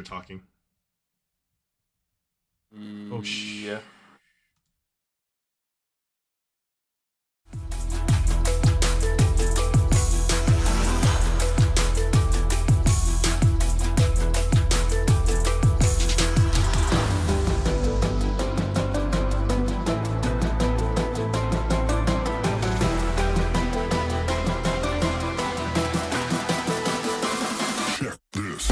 are talking. Oh, yeah. Check this.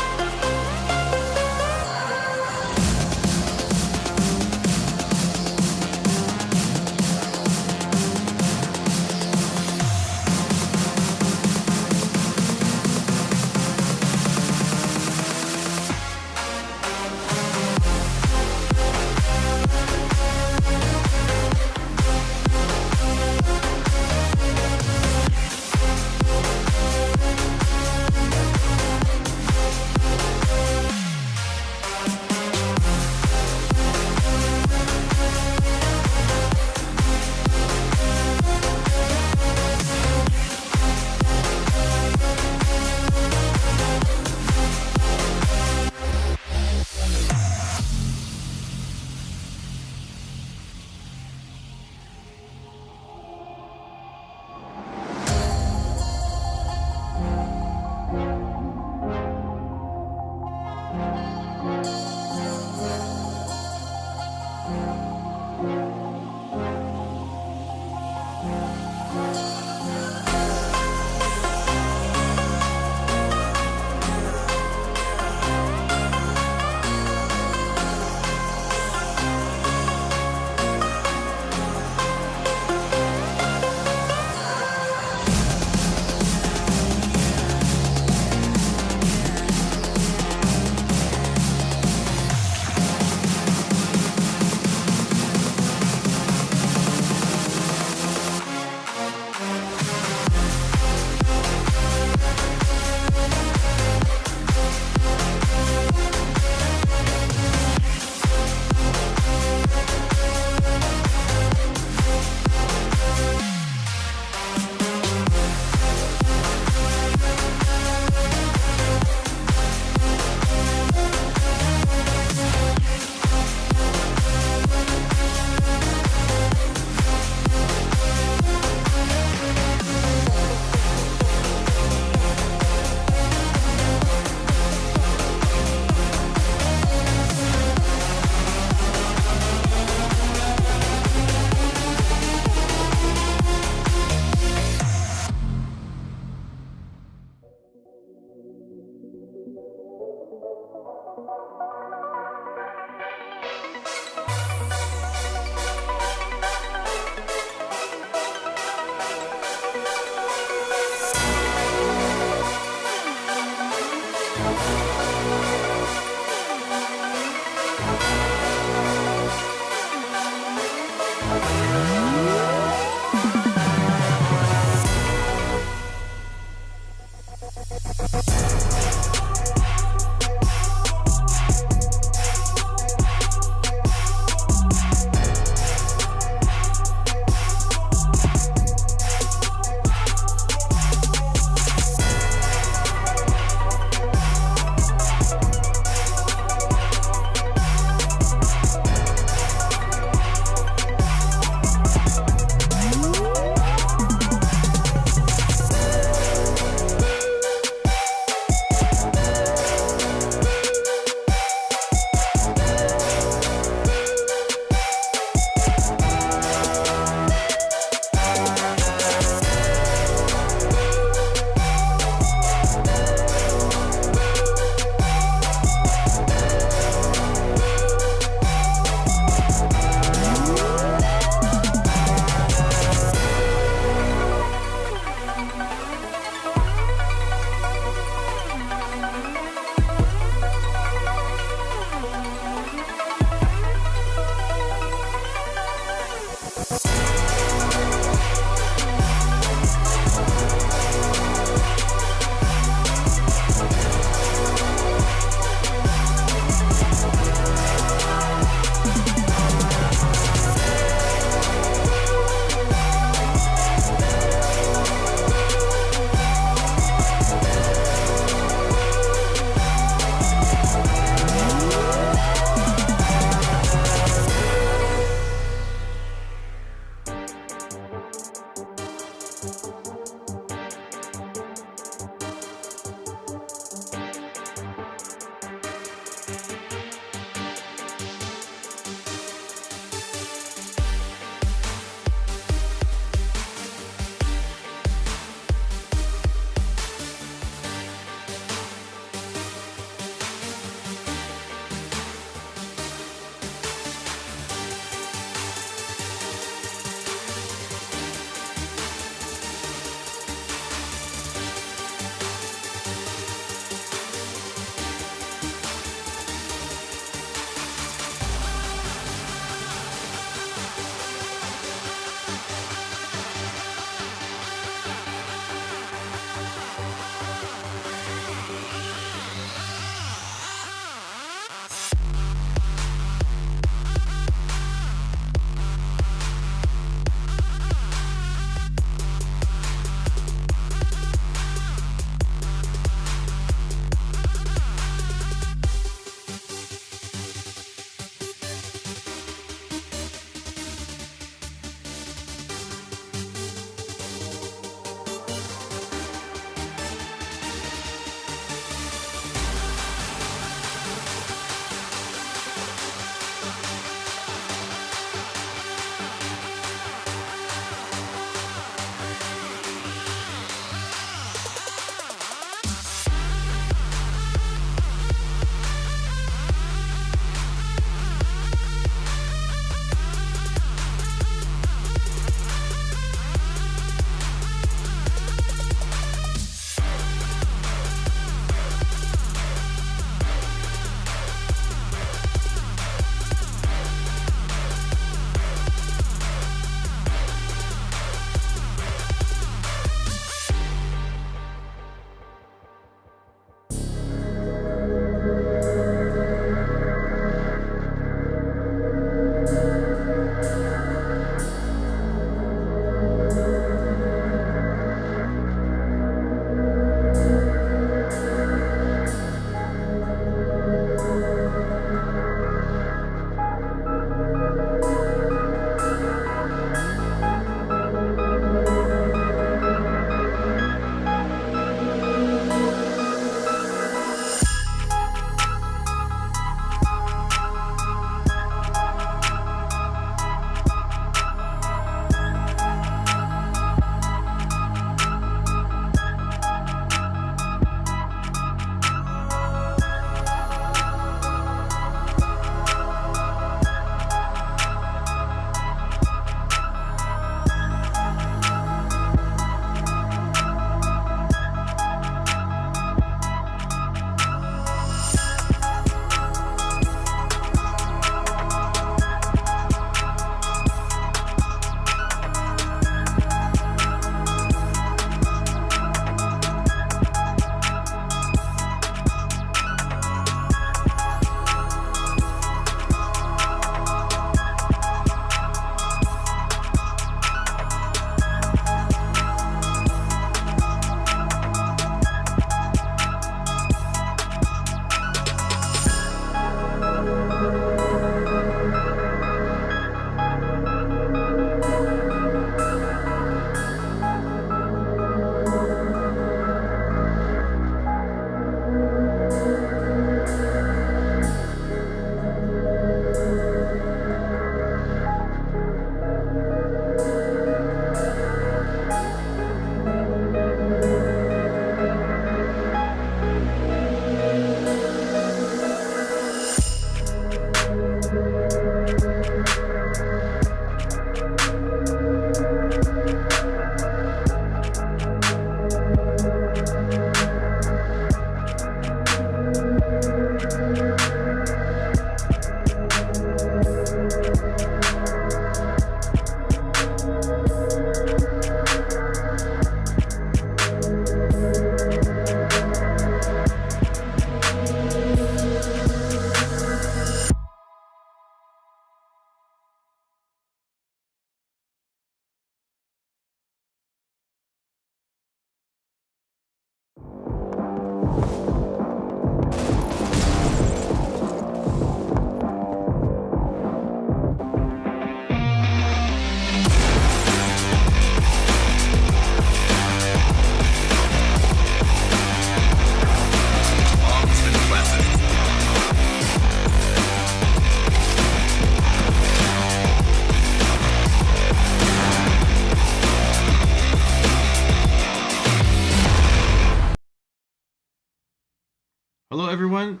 Hello, everyone.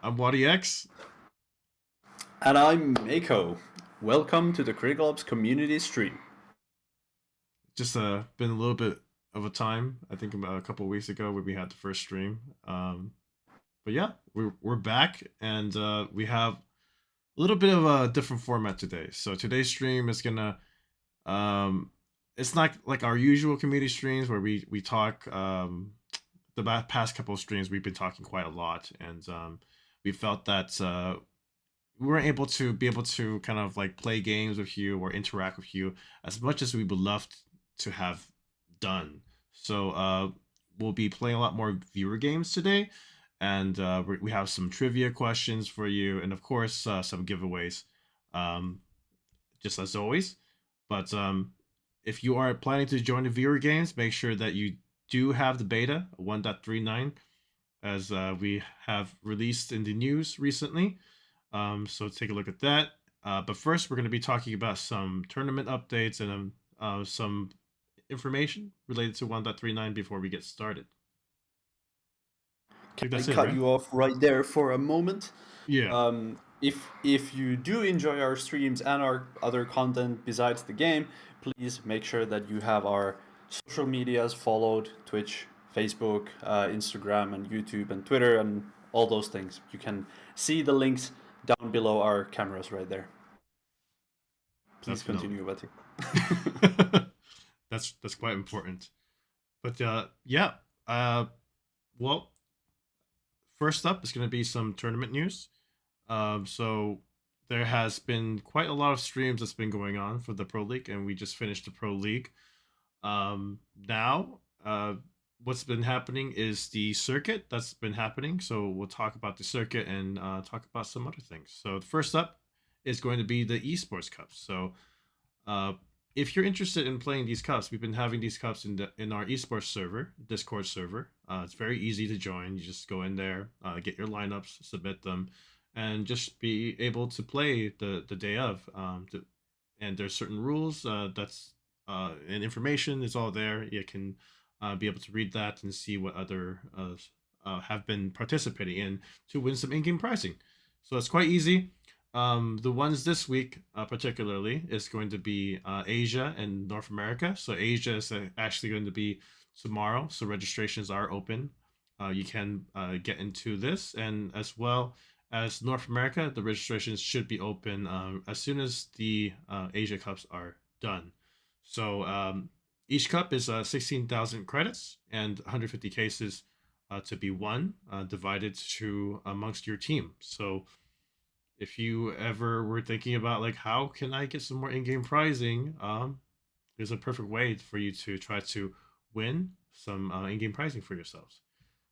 I'm WadiX. And I'm Mako. Welcome to the Critical Ops community stream. Just been a little bit of a time. I think about a couple of weeks ago where we had the first stream. But yeah, we're back, and we have a little bit of a different format today. So today's stream is gonna um, it's not like our usual community streams where we talk. The past couple of streams we've been talking quite a lot, and we felt that we weren't able to kind of like play games with you or interact with you as much as we would love to have done. So we'll be playing a lot more viewer games today, and we have some trivia questions for you, and of course some giveaways, um, just as always. But if you are planning to join the viewer games, make sure that you do have the beta 1.39 as we have released in the news recently. So take a look at that. But first, we're going to be talking about some tournament updates and some information related to 1.39 before we get started. I Can think I that's it, cut right? you off right there for a moment? Yeah. If you do enjoy our streams and our other content besides the game, please make sure that you have our social medias followed: Twitch, Facebook, Instagram, and YouTube, and Twitter, and all those things. You can see the links down below our cameras right there. Please Definitely. continue, Betty. That's quite important. But yeah. Uh, well, first up is going to be some tournament news. So there has been quite a lot of streams that's been going on for the Pro League, and we just finished the Pro League. Now, what's been happening is the circuit that's been happening. So we'll talk about the circuit and talk about some other things. So first up is going to be the esports cups. So uh, if you're interested in playing these cups, we've been having these cups in our esports server, Discord server. It's very easy to join. You just go in there, get your lineups, submit them, and just be able to play the day of. And there's certain rules and information is all there. You can be able to read that and see what other have been participating in to win some in-game pricing. So it's quite easy. The ones this week, particularly, is going to be Asia and North America. So Asia is actually going to be tomorrow. So registrations are open. You can get into this, and as well as North America, the registrations should be open as soon as the Asia Cups are done. So each cup is 16,000 credits and 150 cases to be won, divided to amongst your team. So if you ever were thinking about like how can I get some more in-game pricing, there's a perfect way for you to try to win some in-game pricing for yourselves.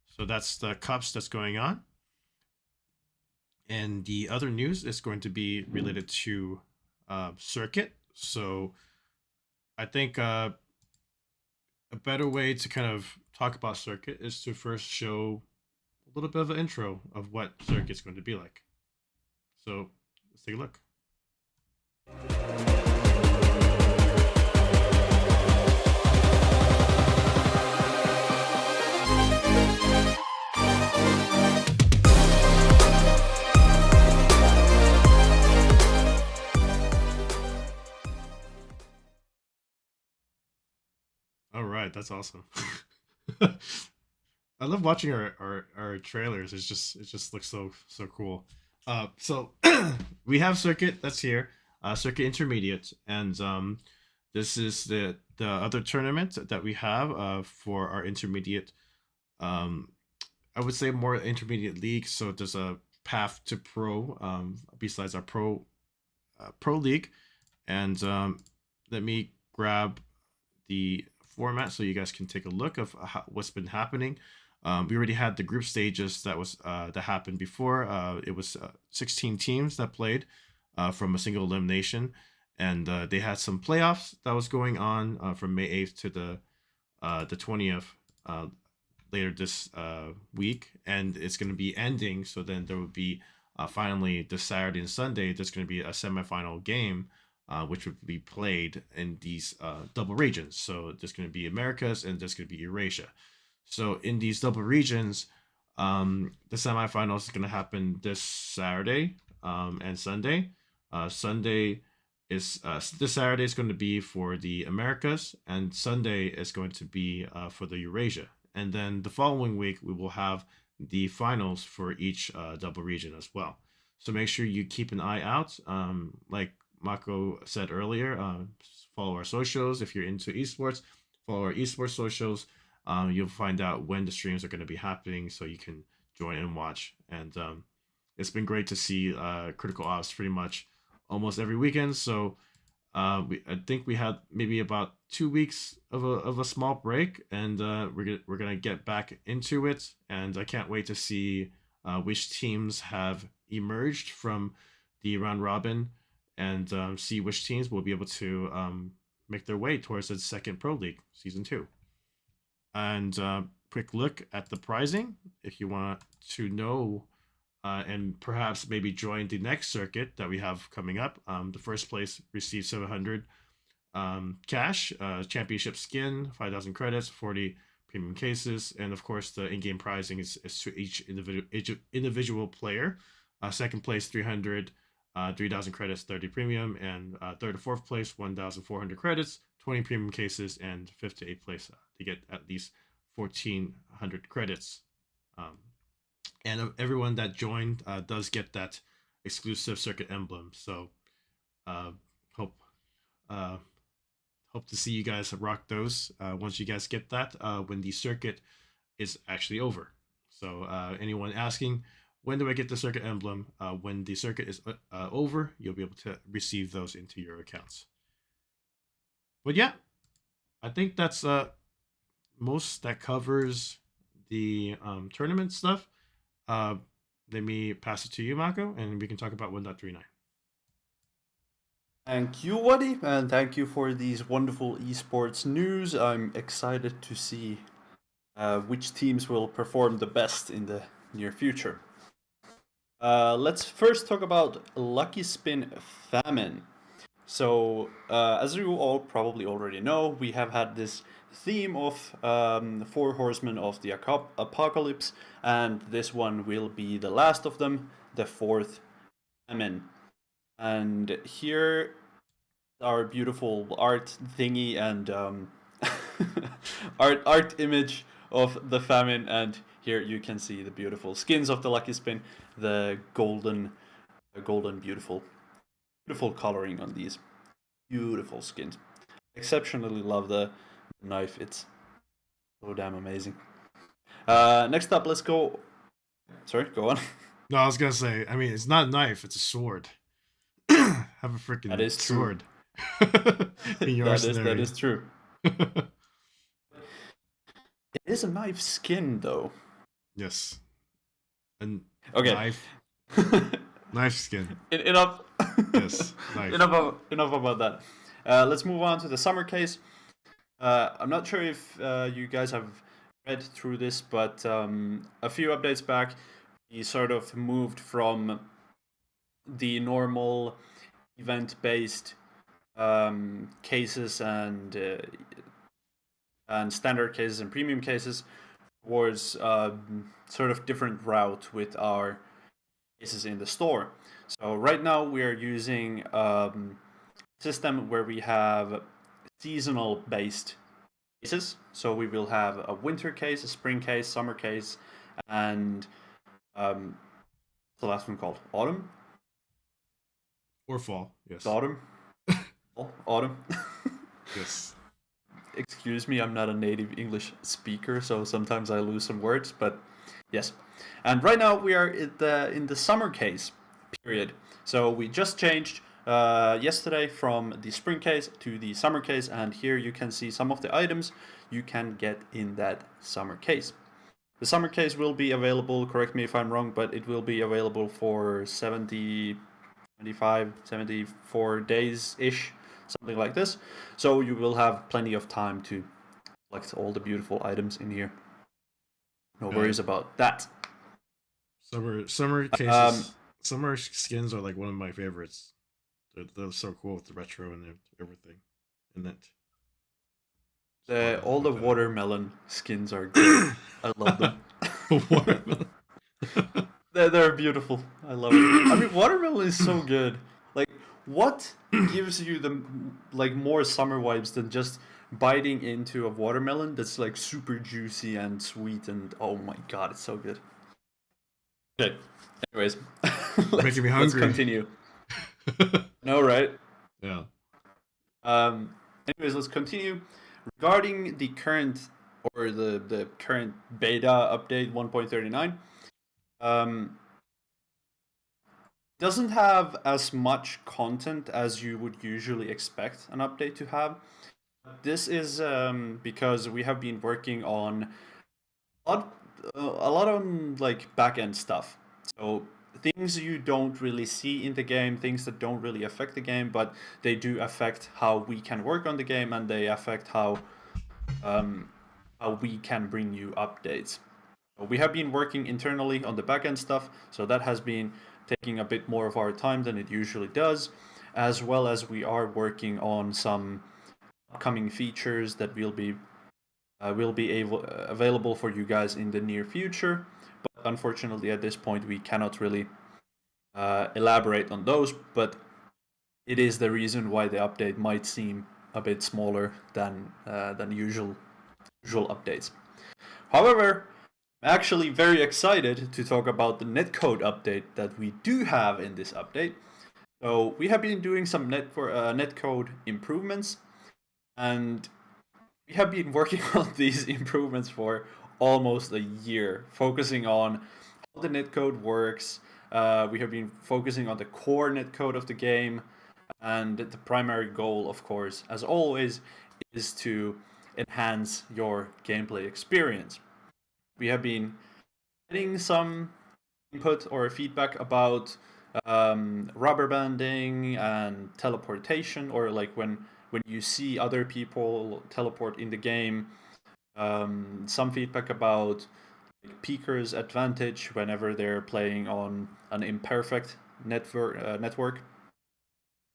So that's the cups that's going on. And the other news is going to be related to circuit. So I think a better way to kind of talk about circuit is to first show a little bit of an intro of what circuit's going to be like. So let's take a look. All right, that's awesome. I love watching our trailers. It just looks so cool. So we have circuit that's here, circuit intermediate, and this is the other tournament that we have for our intermediate. Um, I would say more intermediate league. So there's a path to pro besides our pro league, and let me grab the format so you guys can take a look of what's been happening. We already had the group stages that happened before. It was 16 teams that played from a single elimination, and they had some playoffs that was going on from May 8th to the 20th later this week, and it's going to be ending. So then there will be finally this Saturday and Sunday. There's going to be a semifinal game which would be played in these double regions. So there's going to be Americas and there's going to be Eurasia. So in these double regions, The semifinals is going to happen this Saturday and Sunday. Sunday is this Saturday is going to be for the Americas, and Sunday is going to be for the Eurasia. And then the following week we will have the finals for each double region as well. So make sure you keep an eye out. Like Mako said earlier, follow our socials if you're into esports. Follow our esports socials. You'll find out when the streams are going to be happening, so you can join and watch. And it's been great to see Critical Ops pretty much almost every weekend. So I think we had maybe about 2 weeks of a small break, and we're gonna get back into it. And I can't wait to see which teams have emerged from the round robin, and see which teams will be able to make their way towards the second Pro League season 2. And quick look at the pricing if you want to know and perhaps maybe join the next circuit that we have coming up. The first place receives 700 cash, championship skin, 5,000 credits, 40 premium cases, and of course the in-game pricing is to each individual player. Second place 300, 3,000 credits, 30 premium, and third to fourth place 1,400 credits, 20 premium cases, and fifth to eighth place to get at least 1,400 credits. And everyone that joined does get that exclusive circuit emblem. So uh, hope hope to see you guys rock those once you guys get that when the circuit is actually over. So anyone asking, when do I get the circuit emblem? When the circuit is over, you'll be able to receive those into your accounts. But yeah, I think that's most that covers the tournament stuff. Let me pass it to you, Mako, and we can talk about 1.39. Thank you, Waddy, and thank you for these wonderful esports news. I'm excited to see which teams will perform the best in the near future. Let's first talk about Lucky Spin Famine. So, as you all probably already know, we have had this theme of four horsemen of the apocalypse, and this one will be the last of them, the fourth famine. And here, our beautiful art thingy and art image of the famine, and here you can see the beautiful skins of the Lucky Spin, the golden beautiful coloring on these beautiful skins. Exceptionally love the knife. It's so damn amazing. Next up, let's go. Sorry, go on. No, I was gonna say. I mean, it's not a knife; it's a sword. Have a freaking That is sword. In your that is true. It is a knife skin, though. Yes. And okay. Knife skin. Enough. Yes. Knife. Enough about that. Let's move on to the summer case. I'm not sure if you guys have read through this, but a few updates back, we sort of moved from the normal event-based cases and standard cases and premium cases towards sort of different route with our cases in the store. So right now we are using a system where we have seasonal based cases. So we will have a winter case, a spring case, summer case, and what's the last one called? Autumn? Or fall, yes. Autumn? Autumn? Yes. Excuse me, I'm not a native English speaker, so sometimes I lose some words, but yes. And right now we are in the summer case period. So we just changed yesterday from the spring case to the summer case, and here you can see some of the items you can get in that summer case. The summer case will be available, correct me if I'm wrong, but it will be available for 70, 75, 74 days-ish, something like this. So you will have plenty of time to collect all the beautiful items in here. No worries about that. Summer cases, summer skins are like one of my favorites. They're so cool with the retro and everything. And that all the watermelon skins are great. I love them. Watermelon. They're beautiful. I love it. I mean, watermelon is so good. Like, what gives you the like more summer vibes than just biting into a watermelon that's like super juicy and sweet and oh my god, it's so good. Okay. Anyways, You're making me let's hungry. continue. No, right? Yeah. Anyways, let's continue. Regarding the current or the current beta update 1.39, um, doesn't have as much content as you would usually expect an update to have. This is because we have been working on a lot, a lot on like back end stuff. So things you don't really see in the game, things that don't really affect the game, but they do affect how we can work on the game, and they affect um, how we can bring you updates. We have been working internally on the backend stuff, so that has been taking a bit more of our time than it usually does, as well as we are working on some upcoming features that will be available for you guys in the near future. But unfortunately, at this point, we cannot really elaborate on those. But it is the reason why the update might seem a bit smaller than usual updates. However, I'm actually very excited to talk about the netcode update that we do have in this update. So we have been doing some netcode improvements, and we have been working on these improvements for almost a year, focusing on how the netcode works. We have been focusing on the core netcode of the game, and the primary goal, of course, as always, is to enhance your gameplay experience. We have been getting some input or feedback about rubber banding and teleportation, or like when you see other people teleport in the game. Some feedback about like, peakers' advantage whenever they're playing on an imperfect network.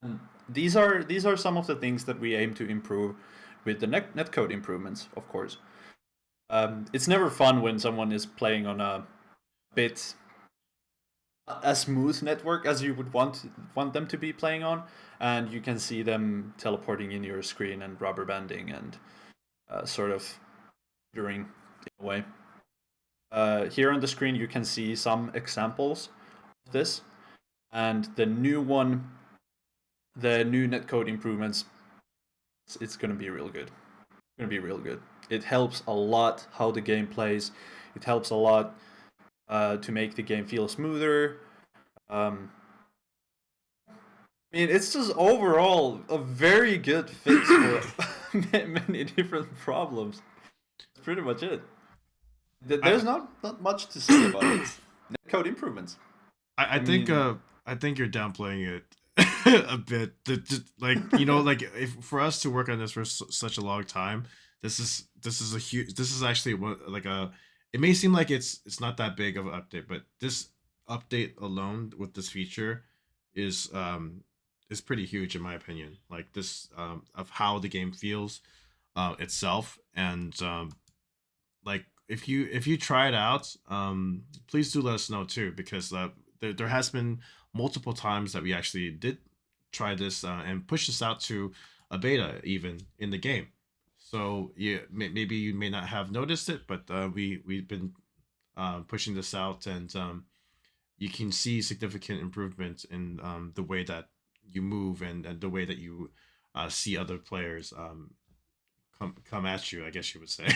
And these are some of the things that we aim to improve with the netcode improvements, of course. It's never fun when someone is playing on bit a smooth network as you would want them to be playing on, and you can see them teleporting in your screen and rubber banding and sort of during in a way. Here on the screen, you can see some examples of this, and the new netcode improvements, it's gonna be real good. It's gonna be real good. It helps a lot how the game plays. It helps a lot to make the game feel smoother. Um, I mean, it's just overall a very good fix for many different problems. That's pretty much it. There's I not much to say about it. It's netcode improvements. I I think mean, I think you're downplaying it a bit. Like like if for us to work on this for such a long time, this is a huge. This is actually one like a. It may seem like it's not that big of an update, but this update alone with this feature is is pretty huge in my opinion. Like this of how the game feels itself, and like if you try it out, please do let us know too, because there has been multiple times that we actually did try this and push this out to a beta even in the game. So yeah, maybe you may not have noticed it, but we've been pushing this out, and you can see significant improvements in the way that you move, and the way that you see other players come at you, I guess you would say.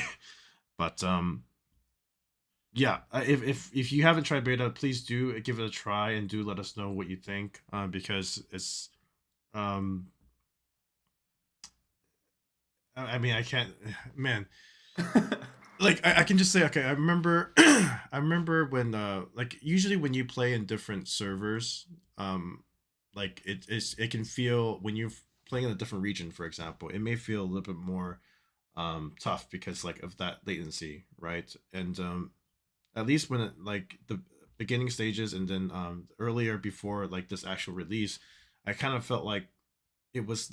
But yeah, if you haven't tried beta, please do give it a try and do let us know what you think, because it's um I mean I can't man, like I can just say, okay, I remember I remember when like usually when you play in different servers, like it can feel when you're playing in a different region, for example, it may feel a little bit more tough because like of that latency, right? And at least when it, like the beginning stages, and then earlier before like this actual release, I kind of felt like it was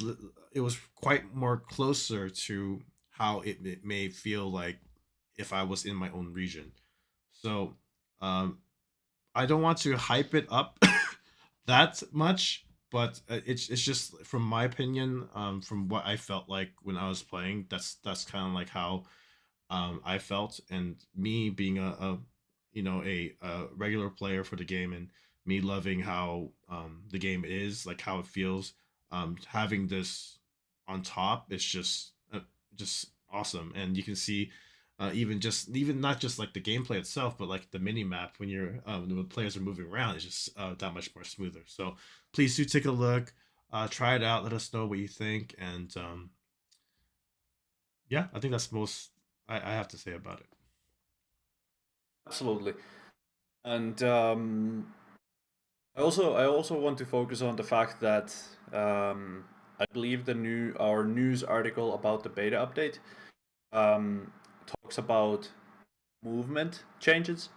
quite more closer to how it may feel like if I was in my own region. So um, I don't want to hype it up that much, but it's just from my opinion, from what I felt like when I was playing. That's kind of like how I felt, and me being a a regular player for the game, and me loving how the game is, like how it feels. Having this on top is just awesome, and you can see even not just like the gameplay itself, but like the mini map when when players are moving around, it's just that much more smoother. So please do take a look, try it out, let us know what you think, and yeah, I think that's most I have to say about it. Absolutely. And I also want to focus on the fact that I believe the new our news article about the beta update um, talks about movement changes.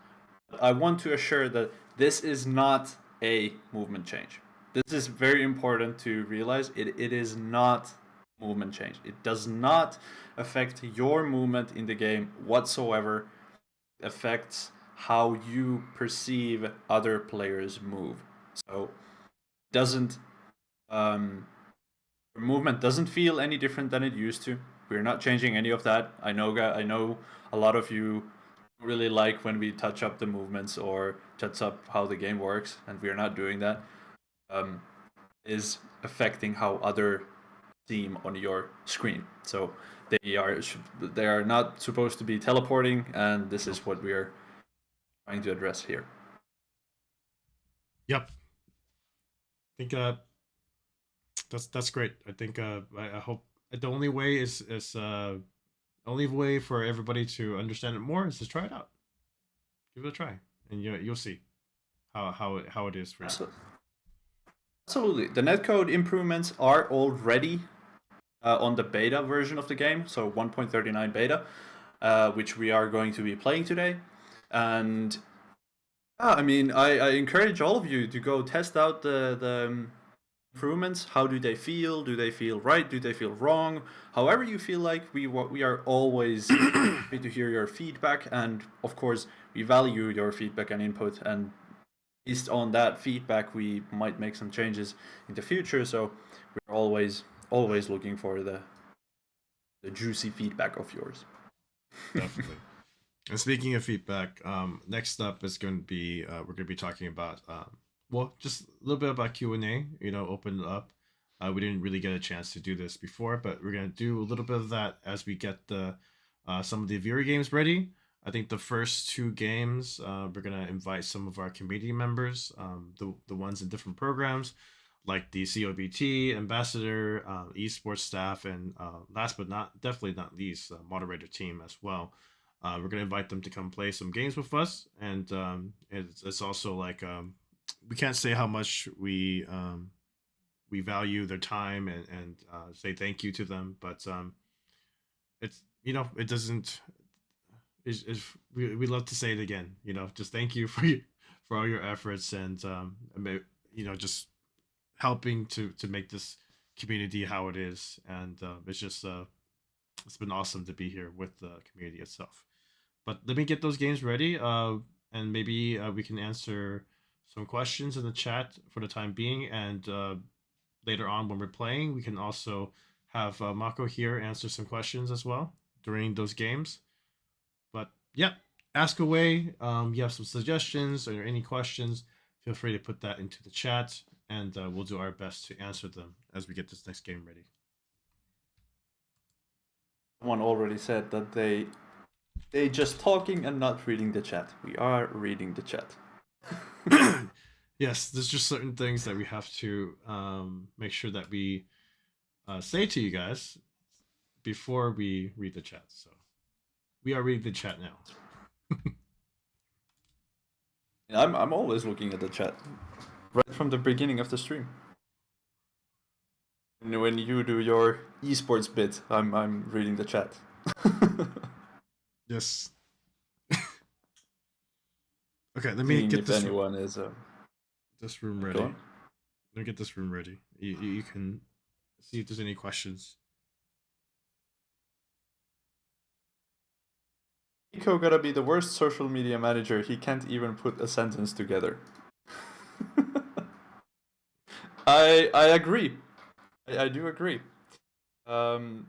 I want to assure that this is not a movement change. This is very important to realize. It is not movement change. It does not affect your movement in the game whatsoever. It affects how you perceive other players move. So it doesn't um, movement doesn't feel any different than it used to. We're not changing any of that. I know a lot of you really like when we touch up the movements or touch up how the game works, and we are not doing that. Um, is affecting how other seem on your screen. So they are not supposed to be teleporting, and this Nope. is what we are trying to address here. Yep. I think that's great. I think I hope the only way is only way for everybody to understand it more is to try it out. Give it a try, and you'll see how it is for you. Absolutely. Absolutely. The netcode improvements are already on the beta version of the game, so 1.39 beta, which we are going to be playing today. And I mean, I encourage all of you to go test out the improvements. How do they feel? Do they feel right? Do they feel wrong? However you feel like, we are always happy to hear your feedback, and of course we value your feedback and input. And based on that feedback, we might make some changes in the future. So we're always looking for the juicy feedback of yours. Definitely. And speaking of feedback, next up is going to be we're going to be talking about well, just a little bit about Q&A. Open it up. We didn't really get a chance to do this before, but we're going to do a little bit of that as we get the some of the viewer games ready. I think the first two games we're going to invite some of our community members, the ones in different programs, like the COBT ambassador, esports staff, and last but not definitely not least, moderator team as well. We're gonna invite them to come play some games with us, and it's also like we can't say how much we value their time and say thank you to them, but it's it doesn't. We love to say it again. Just thank you for all your efforts and just helping to make this community how it is, and it's been awesome to be here with the community itself. But let me get those games ready, and maybe we can answer some questions in the chat for the time being. And later on, when we're playing, we can also have Mako here answer some questions as well during those games. But yeah, ask away. You have some suggestions or any questions, feel free to put that into the chat, and we'll do our best to answer them as we get this next game ready. Someone already said that they just talking and not reading the chat. We are reading the chat. Yes, there's just certain things that we have to make sure that we say to you guys before we read the chat. So we are reading the chat now. I'm always looking at the chat right from the beginning of the stream. And when you do your esports bit, I'm reading the chat. Yes. Okay, let me Seeing get if this anyone is this room ready. going. Let me get this room ready. You can see if there's any questions. Nico gotta be the worst social media manager. He can't even put a sentence together. I agree. I do agree. I'm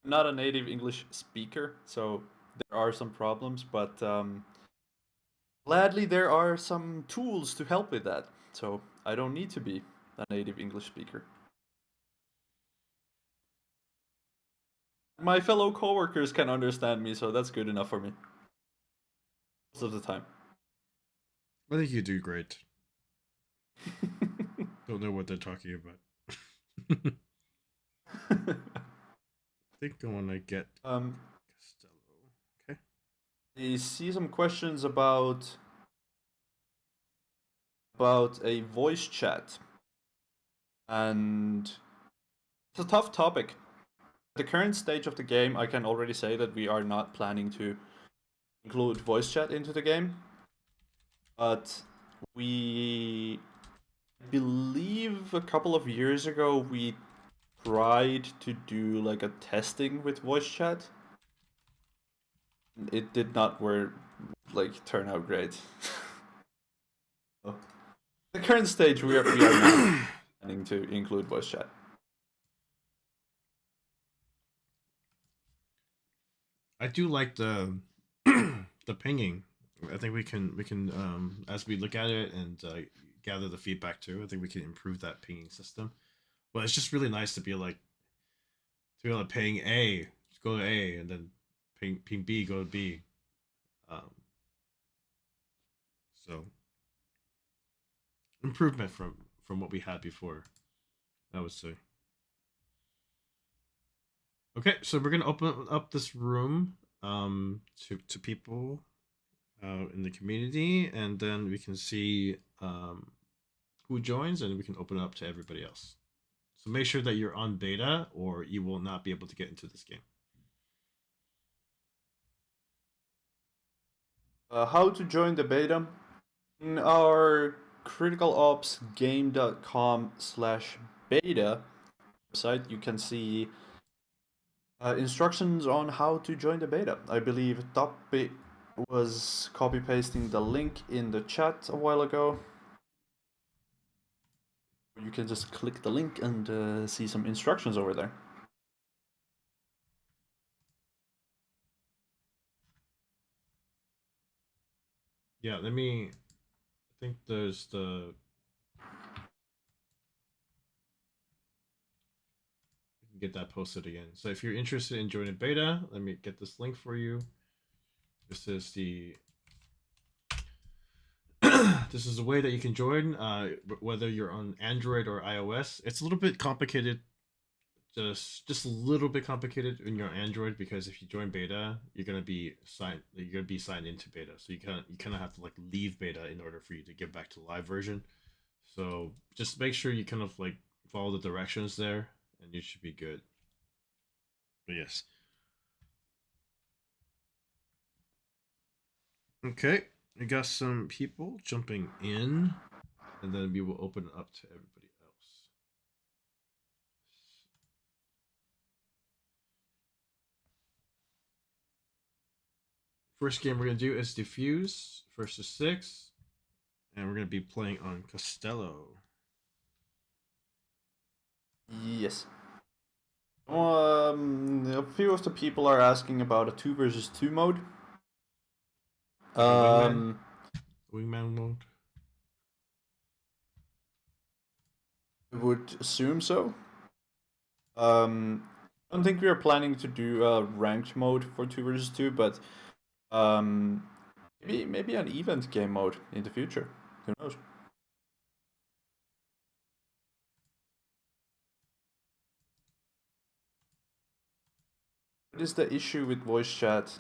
not a native English speaker, so there are some problems, but gladly there are some tools to help with that. So I don't need to be a native English speaker. My fellow coworkers can understand me, so that's good enough for me. Most of the time. I think you do great. Don't know what they're talking about. I think I want to get um, Costello. Okay. I see some questions about a voice chat, and it's a tough topic. At the current stage of the game, I can already say that we are not planning to include voice chat into the game, but we believe a couple of years ago we tried to do like a testing with voice chat. It did not work, like turn out great. So, the current stage we are not planning to include voice chat. I do like the the pinging. I think we can as we look at it and gather the feedback too. I think we can improve that pinging system. But it's just really nice to be able to ping A, go to A, and then ping B, go to B. Um, so improvement from what we had before, I would say. Okay, so we're gonna open up this room to people in the community, and then we can see who joins, and we can open it up to everybody else. So make sure that you're on beta, or you will not be able to get into this game. How to join the beta? In our criticalopsgame.com/beta website, you can see instructions on how to join the beta. I believe Topi was copy pasting the link in the chat a while ago. You can just click the link and see some instructions over there. Yeah, let me. I think there's the. We can get that posted again. So if you're interested in joining beta, let me get this link for you. This is the. This is a way that you can join, whether you're on Android or iOS. It's a little bit complicated, just a little bit complicated when you're on Android, because if you join beta, you're gonna be signed into beta. So you kind of have to like leave beta in order for you to get back to the live version. So just make sure you kind of like follow the directions there, and you should be good. But yes. Okay, we got some people jumping in, and then we will open it up to everybody else. First game we're gonna do is Diffuse versus Six, and we're gonna be playing on Costello. Yes. A few of the people are asking about a 2 versus 2 mode. Like a wingman mode. I would assume so. I don't think we are planning to do a ranked mode for 2 versus 2, but um, maybe an event game mode in the future. Who knows? What is the issue with voice chat?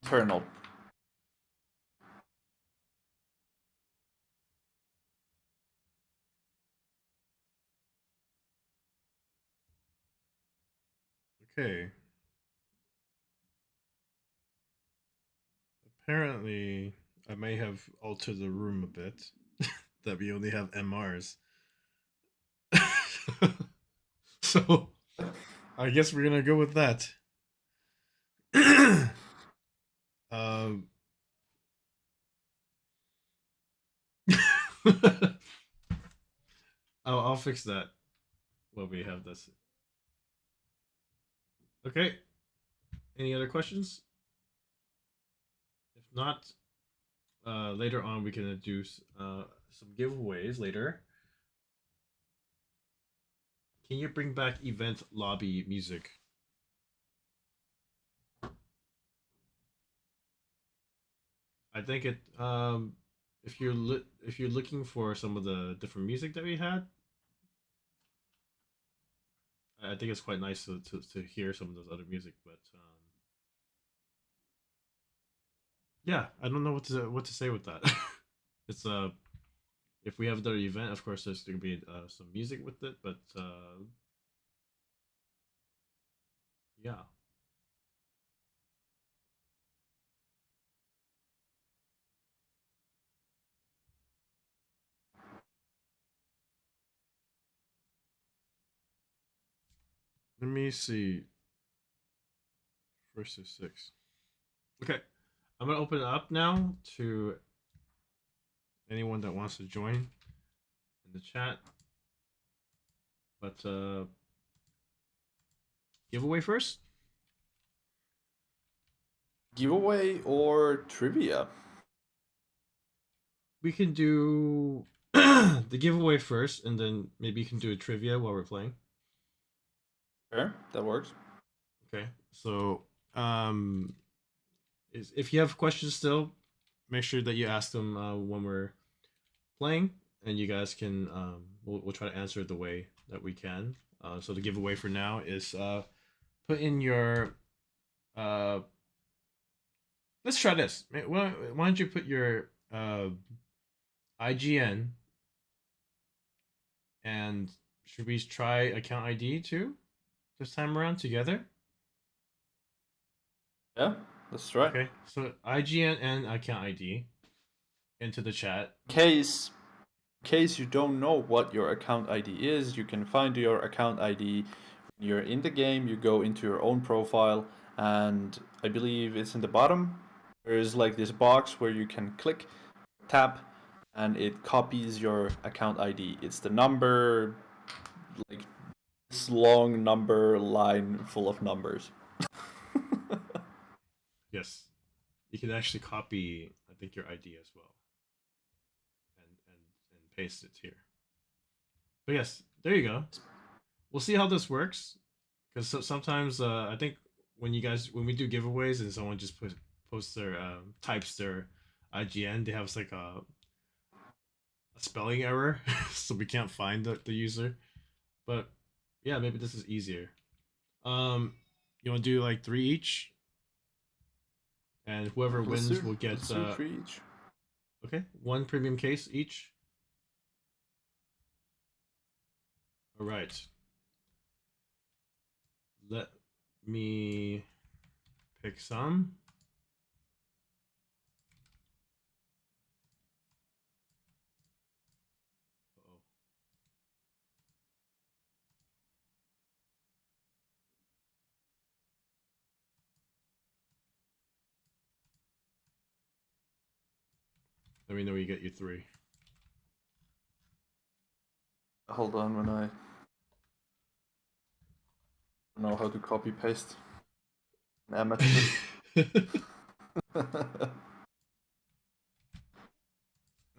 Internal. Okay. Apparently, I may have altered the room a bit. That we only have MRs. So I guess we're gonna go with that. um, I'll fix that when we have this. Okay. Any other questions? If not, later on we can do some giveaways later. Can you bring back event lobby music? I think it. If you're looking for some of the different music that we had, I think it's quite nice to hear some of those other music. But yeah, I don't know what to say with that. It's if we have another event, of course, there's gonna be some music with it. But yeah, let me see. First to six. Okay, I'm gonna open it up now to anyone that wants to join in the chat. But giveaway first. Giveaway or trivia? We can do the giveaway first, and then maybe you can do a trivia while we're playing. Sure, that works. Okay. So, if you have questions still, make sure that you ask them when we're playing, and you guys can. We'll try to answer it the way that we can. So the giveaway for now is put in your. Let's try this. Why don't you put your IGN, and should we try account ID too this time around together? Yeah, that's right. Okay, so IGN and account ID into the chat. In case you don't know what your account ID is, you can find your account ID when you're in the game. You go into your own profile, and I believe it's in the bottom. There's like this box where you can click, tap, and it copies your account ID. It's the number, like this long number line full of numbers. Yes, you can actually copy, I think, your ID as well, and paste it here. But yes, there you go. We'll see how this works, because sometimes I think when we do giveaways and someone just posts their types their IGN, they have like a spelling error, so we can't find the user. But yeah, maybe this is easier. You want to do like three each, and whoever wins will get Let's do three each. okay, one premium case each. All right. Let me pick some. Uh-oh. Let me know you get your three. Hold on when I know how to copy paste. Amateur.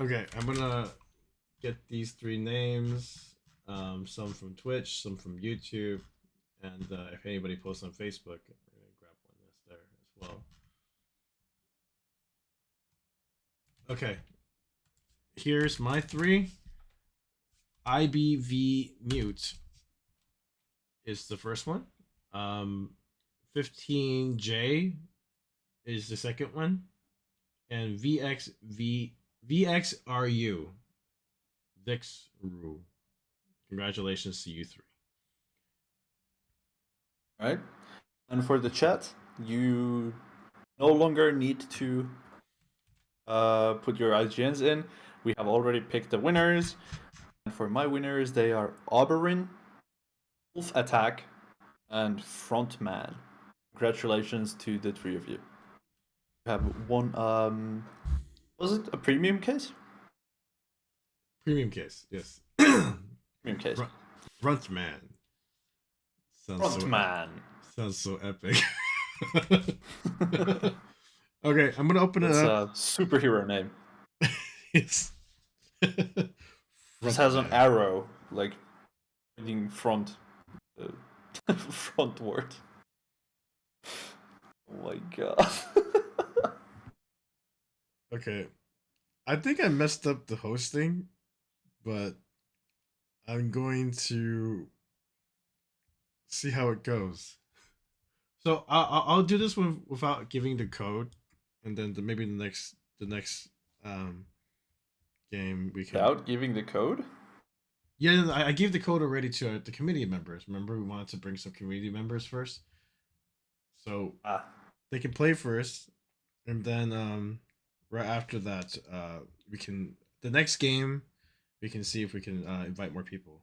Okay, I'm gonna get these three names. Some from Twitch, some from YouTube, and if anybody posts on Facebook, I'm gonna grab one that's there as well. Okay, here's my three. IBV mute is the first one. 15J is the second one, and VXRU VixRu. Congratulations to you three. Right? And for the chat, you no longer need to put your IGNs in. We have already picked the winners. And for my winners, they are Oberyn, Wolf Attack, and Frontman. Congratulations to the three of you. You have one. Was it a premium case? Premium case, yes. Premium case. Grunt man. Sounds so Frontman. sounds so epic. Okay, I'm gonna open it That's up. a superhero name. Yes. This Front has an man. arrow, like pointing front, frontward. Oh my god. Okay, I think I messed up the hosting, but I'm going to see how it goes. So I'll do this one without giving the code, and then maybe the next um game we can. Without giving the code? Yeah, I gave the code already to the committee members. Remember, we wanted to bring some community members first, so Ah, they can play first, and then right after that we can the next game we can see if we can invite more people.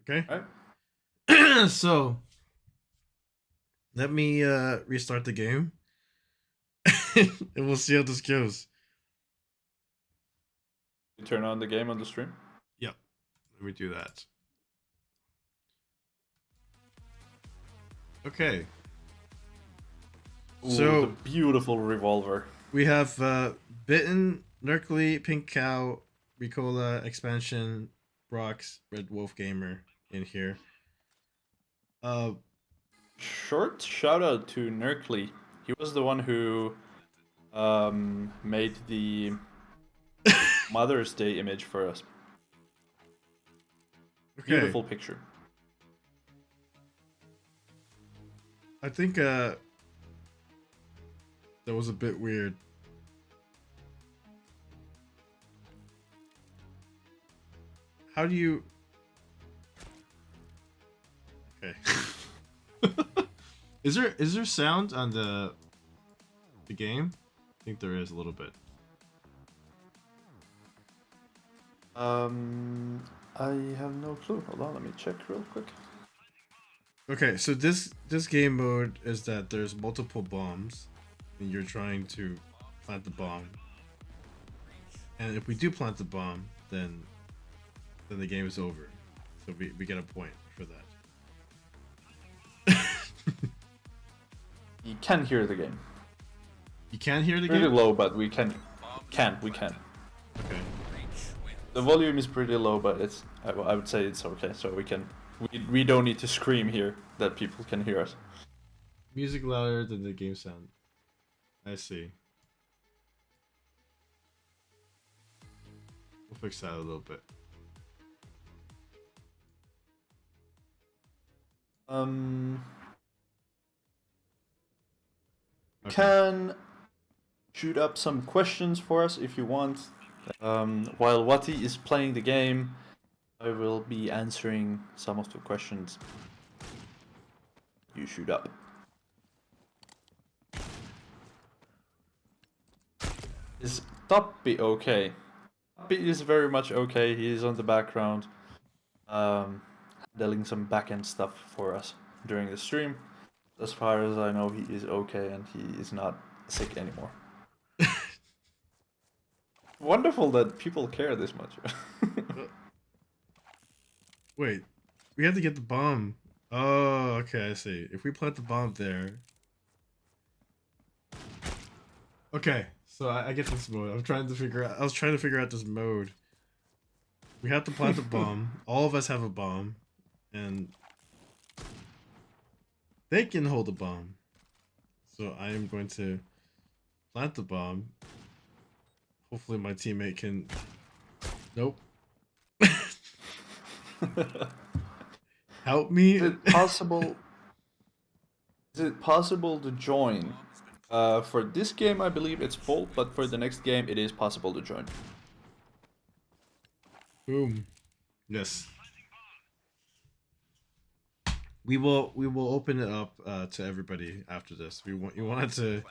Okay. right. So let me restart the game, and we'll see how this goes. You turn on the game on the stream. Yep. Let me do that. Okay. Ooh, So the beautiful revolver. we have Bitten, Nerkly, Pink Cow, Ricola, Expansion, Brox, Red Wolf Gamer in here. Short shout out to Nerkly. He was the one who made the Mother's Day image for us. Okay. Beautiful picture. I think that was a bit weird. How do you? Okay. Is there sound on the game? I think there is a little bit. I have no clue. Hold on, let me check real quick. Okay, so this game mode is that there's multiple bombs, and you're trying to plant the bomb. And if we do plant the bomb, then the game is over. So we get a point for that. You can hear the game. You can hear the Pretty game? low, but we can. We can. Okay. The volume is pretty low, but it's. I would say it's okay. So we can. We don't need to scream here that people can hear us. Music louder than the game sound. I see. We'll fix that a little bit. Okay. Can shoot up some questions for us if you want. While Wati is playing the game, I will be answering some of the questions you shoot up. Is Tuppy okay? Tuppy is very much okay. He is on the background, handling some back-end stuff for us during the stream. As far as I know, he is okay and he is not sick anymore. Wonderful that people care this much. Wait, we have to get the bomb. Oh, okay, I see. If we plant the bomb there. Okay, so I get this mode. I was trying to figure out this mode. We have to plant the bomb. All of us have a bomb, and they can hold a bomb. So I am going to plant the bomb. Hopefully my teammate can. Nope. Help me. Is it possible? Is it possible to join? For this game, I believe it's full, but for the next game, it is possible to join. Boom. Yes. We will open it up to everybody after this. You wanted to.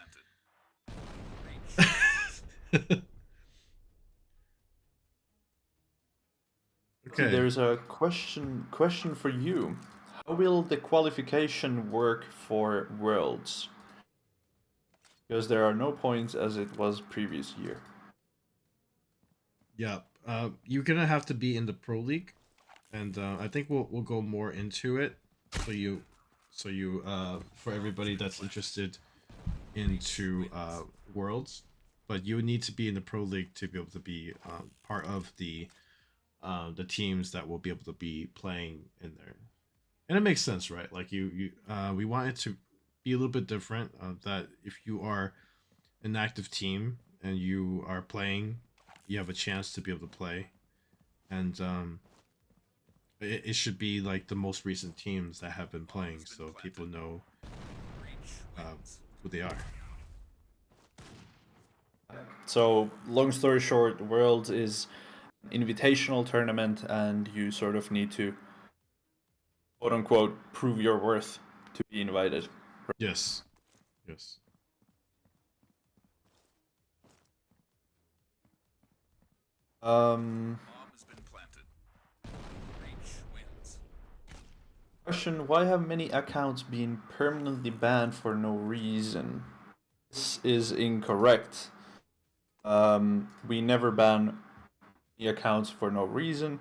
Okay. There's a question for you. How will the qualification work for Worlds? Because there are no points as it was previous year. Yeah, you're gonna have to be in the pro league, and I think we'll go more into it. So you for everybody that's interested into worlds, but you need to be in the pro league to be able to be part of the teams that will be able to be playing in there. And it makes sense, right? Like we want it to be a little bit different. That if you are an active team and you are playing, you have a chance to be able to play, and it should be like the most recent teams that have been playing, so people know uh, who they are. So, long story short, Worlds is an invitational tournament, and you sort of need to, quote unquote, prove your worth to be invited. Yes, yes. Um, Question: why have many accounts been permanently banned for no reason? This is incorrect. We never ban the accounts for no reason.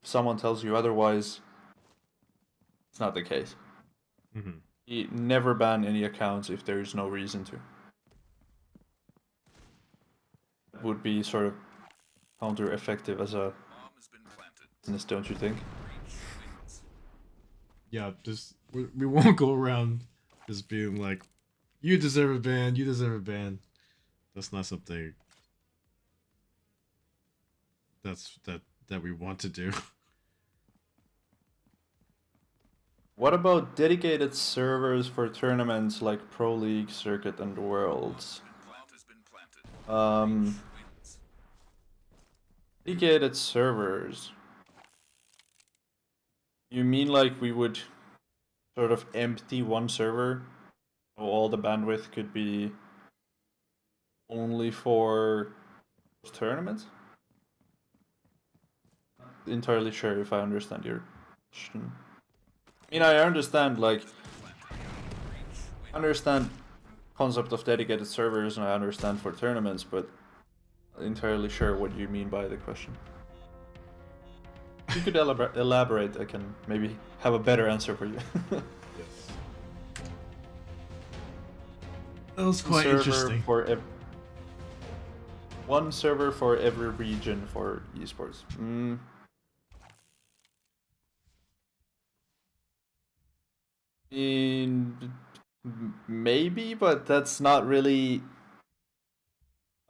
If someone tells you otherwise, it's not the case. Hmm. We never ban any accounts if there is no reason to. It would be sort of counter-effective as a business, don't you think? Yeah, just we won't go around just being like, you deserve a ban, you deserve a ban. That's not something that we want to do. What about dedicated servers for tournaments like Pro League, Circuit, and Worlds? Um, Dedicated servers. You mean like we would sort of empty one server, so all the bandwidth could be only for tournaments? Entirely sure if I understand your question. I mean, I understand concept of dedicated servers, and I understand for tournaments, but entirely sure what you mean by the question. If you could elaborate, I can maybe have a better answer for you. Yes, that was One quite server interesting. for one server for every region for esports. In maybe, but that's not really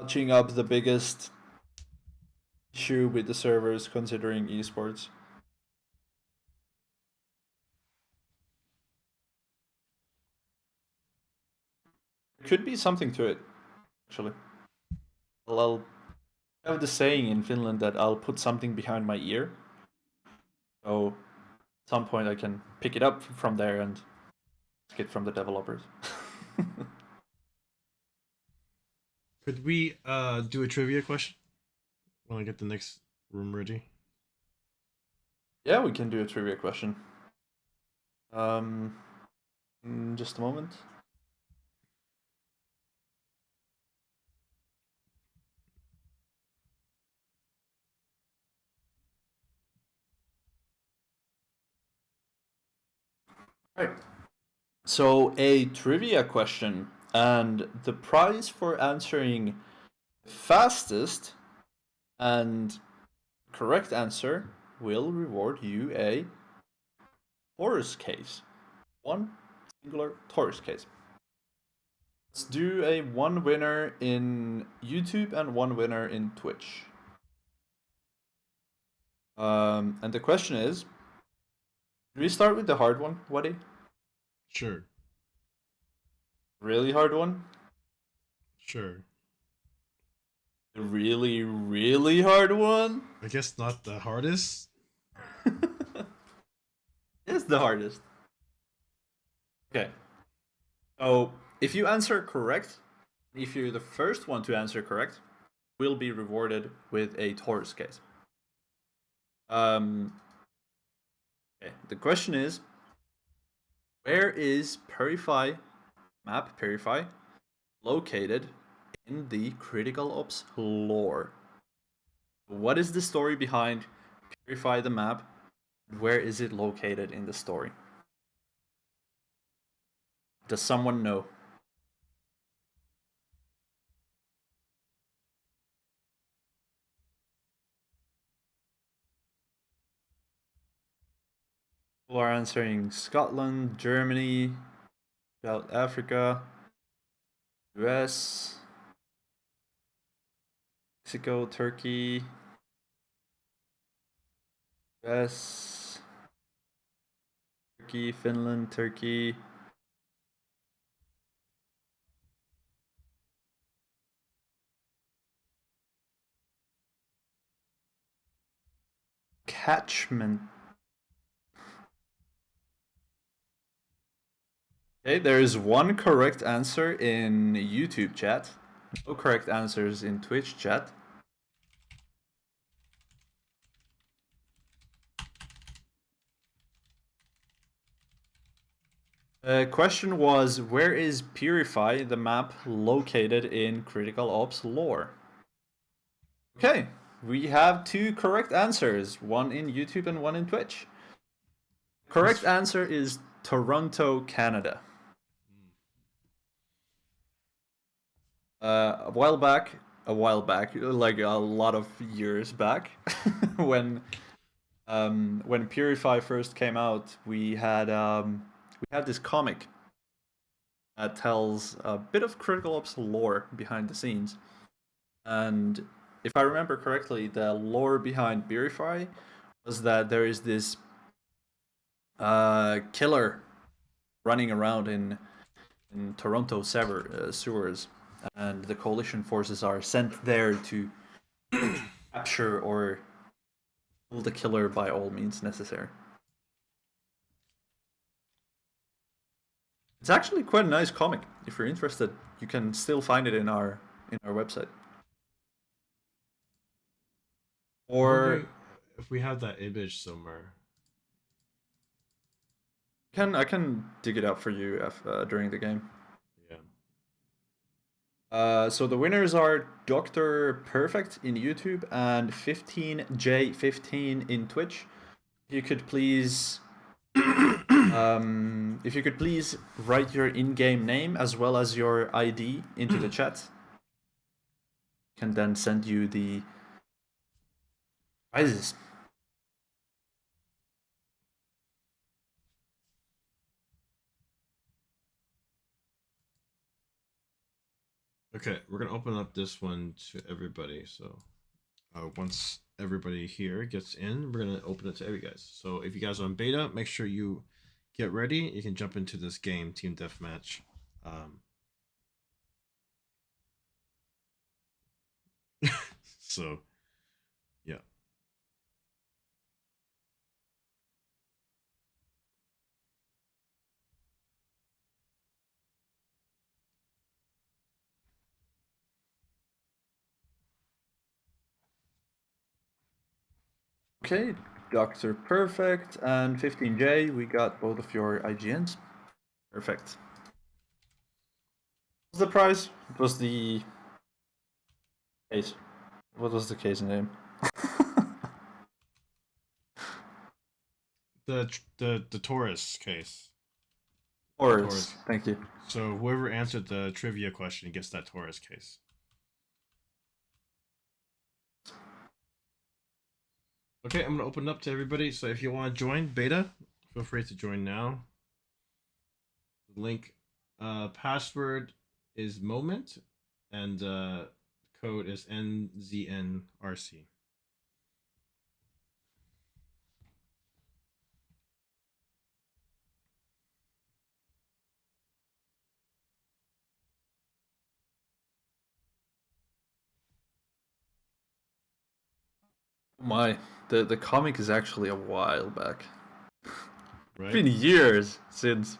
touching up the biggest issue with the servers considering esports. Could be something to it, actually. I'll have the saying in Finland that I'll put something behind my ear. So at some point I can pick it up from there and ask it from the developers. Could we do a trivia question when I get the next room ready? Yeah, we can do a trivia question. Um, just a moment. All right. So a trivia question, and the prize for answering fastest and correct answer will reward you a Taurus case. One singular Taurus case. Let's do a one winner in YouTube and one winner in Twitch. And the question is, do we start with the hard one, Waddy? Sure, Really hard one? sure. The really, really hard one? I guess not the hardest. It's the hardest. Okay. So if you answer correct, if you're the first one to answer correct, will be rewarded with a Taurus case. Um, Okay, the question is, where is Purify located in the Critical Ops lore? What is the story behind Purify the map? Where is it located in the story? Does someone know? People are answering Scotland, Germany, South Africa, US, Mexico, Turkey, US, Turkey, Finland, Turkey. Catchment. Okay, there is one correct answer in YouTube chat. No correct answers in Twitch chat. The question was, where is Purify, the map, located in Critical Ops lore? Okay, we have two correct answers, one in YouTube and one in Twitch. Correct answer is Toronto, Canada. A while back, like a lot of years back, when Purify first came out, we had this comic that tells a bit of Critical Ops lore behind the scenes. And if I remember correctly, the lore behind Purify was that there is this killer running around in Toronto sewers, and the coalition forces are sent there to capture or kill the killer by all means necessary. It's actually quite a nice comic. If you're interested, you can still find it in our website. I'm Or wondering if we have that image somewhere. I can dig it up for you during the game. Yeah. So the winners are Dr. Perfect in YouTube and 15J15 in Twitch. If you could please write your in-game name as well as your ID into the chat. Can then send you the prizes. Okay, we're gonna open up this one to everybody. So once everybody here gets in, we're gonna open it to every guys. So if you guys are on beta, make sure you get ready. You can jump into this game, Team Deathmatch. So yeah. Okay, Dr. Perfect and 15J, we got both of your IGNs. Perfect. What was the prize? It was the case. What was the case name? The Taurus case. Taurus. Thank you. So whoever answered the trivia question gets that Taurus case. Okay, I'm gonna open it up to everybody. So if you want to join beta, feel free to join now. The link, password is moment, and code is NZNRC. My, the comic is actually a while back. Right? It's been years since.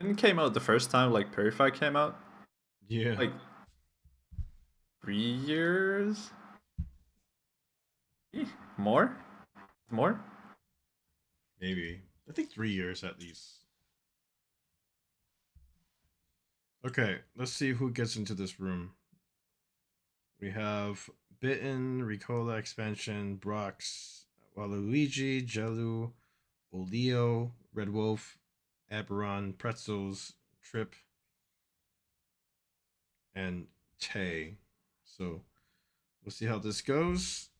Didn't it came out the first time like Purify came out? Yeah. Like 3 years? More? More? Maybe. I think 3 years at least. Okay, let's see who gets into this room. We have Bitten, Ricola expansion, Brox, Waluigi, Jellu, Olio, Red Wolf, Aberon, Pretzels, Trip, and Tay. So we'll see how this goes.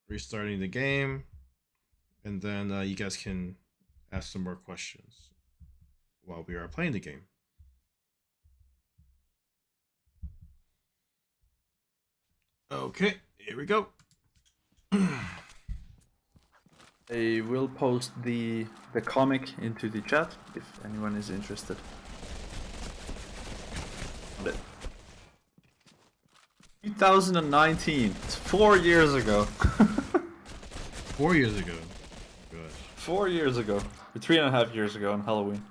Restarting the game, and then you guys can ask some more questions while we are playing the game. Okay, here we go. I will post the comic into the chat if anyone is interested. But 2019. It's 4 years ago. 4 years ago. Good. 4 years ago. Or 3.5 years ago on Halloween.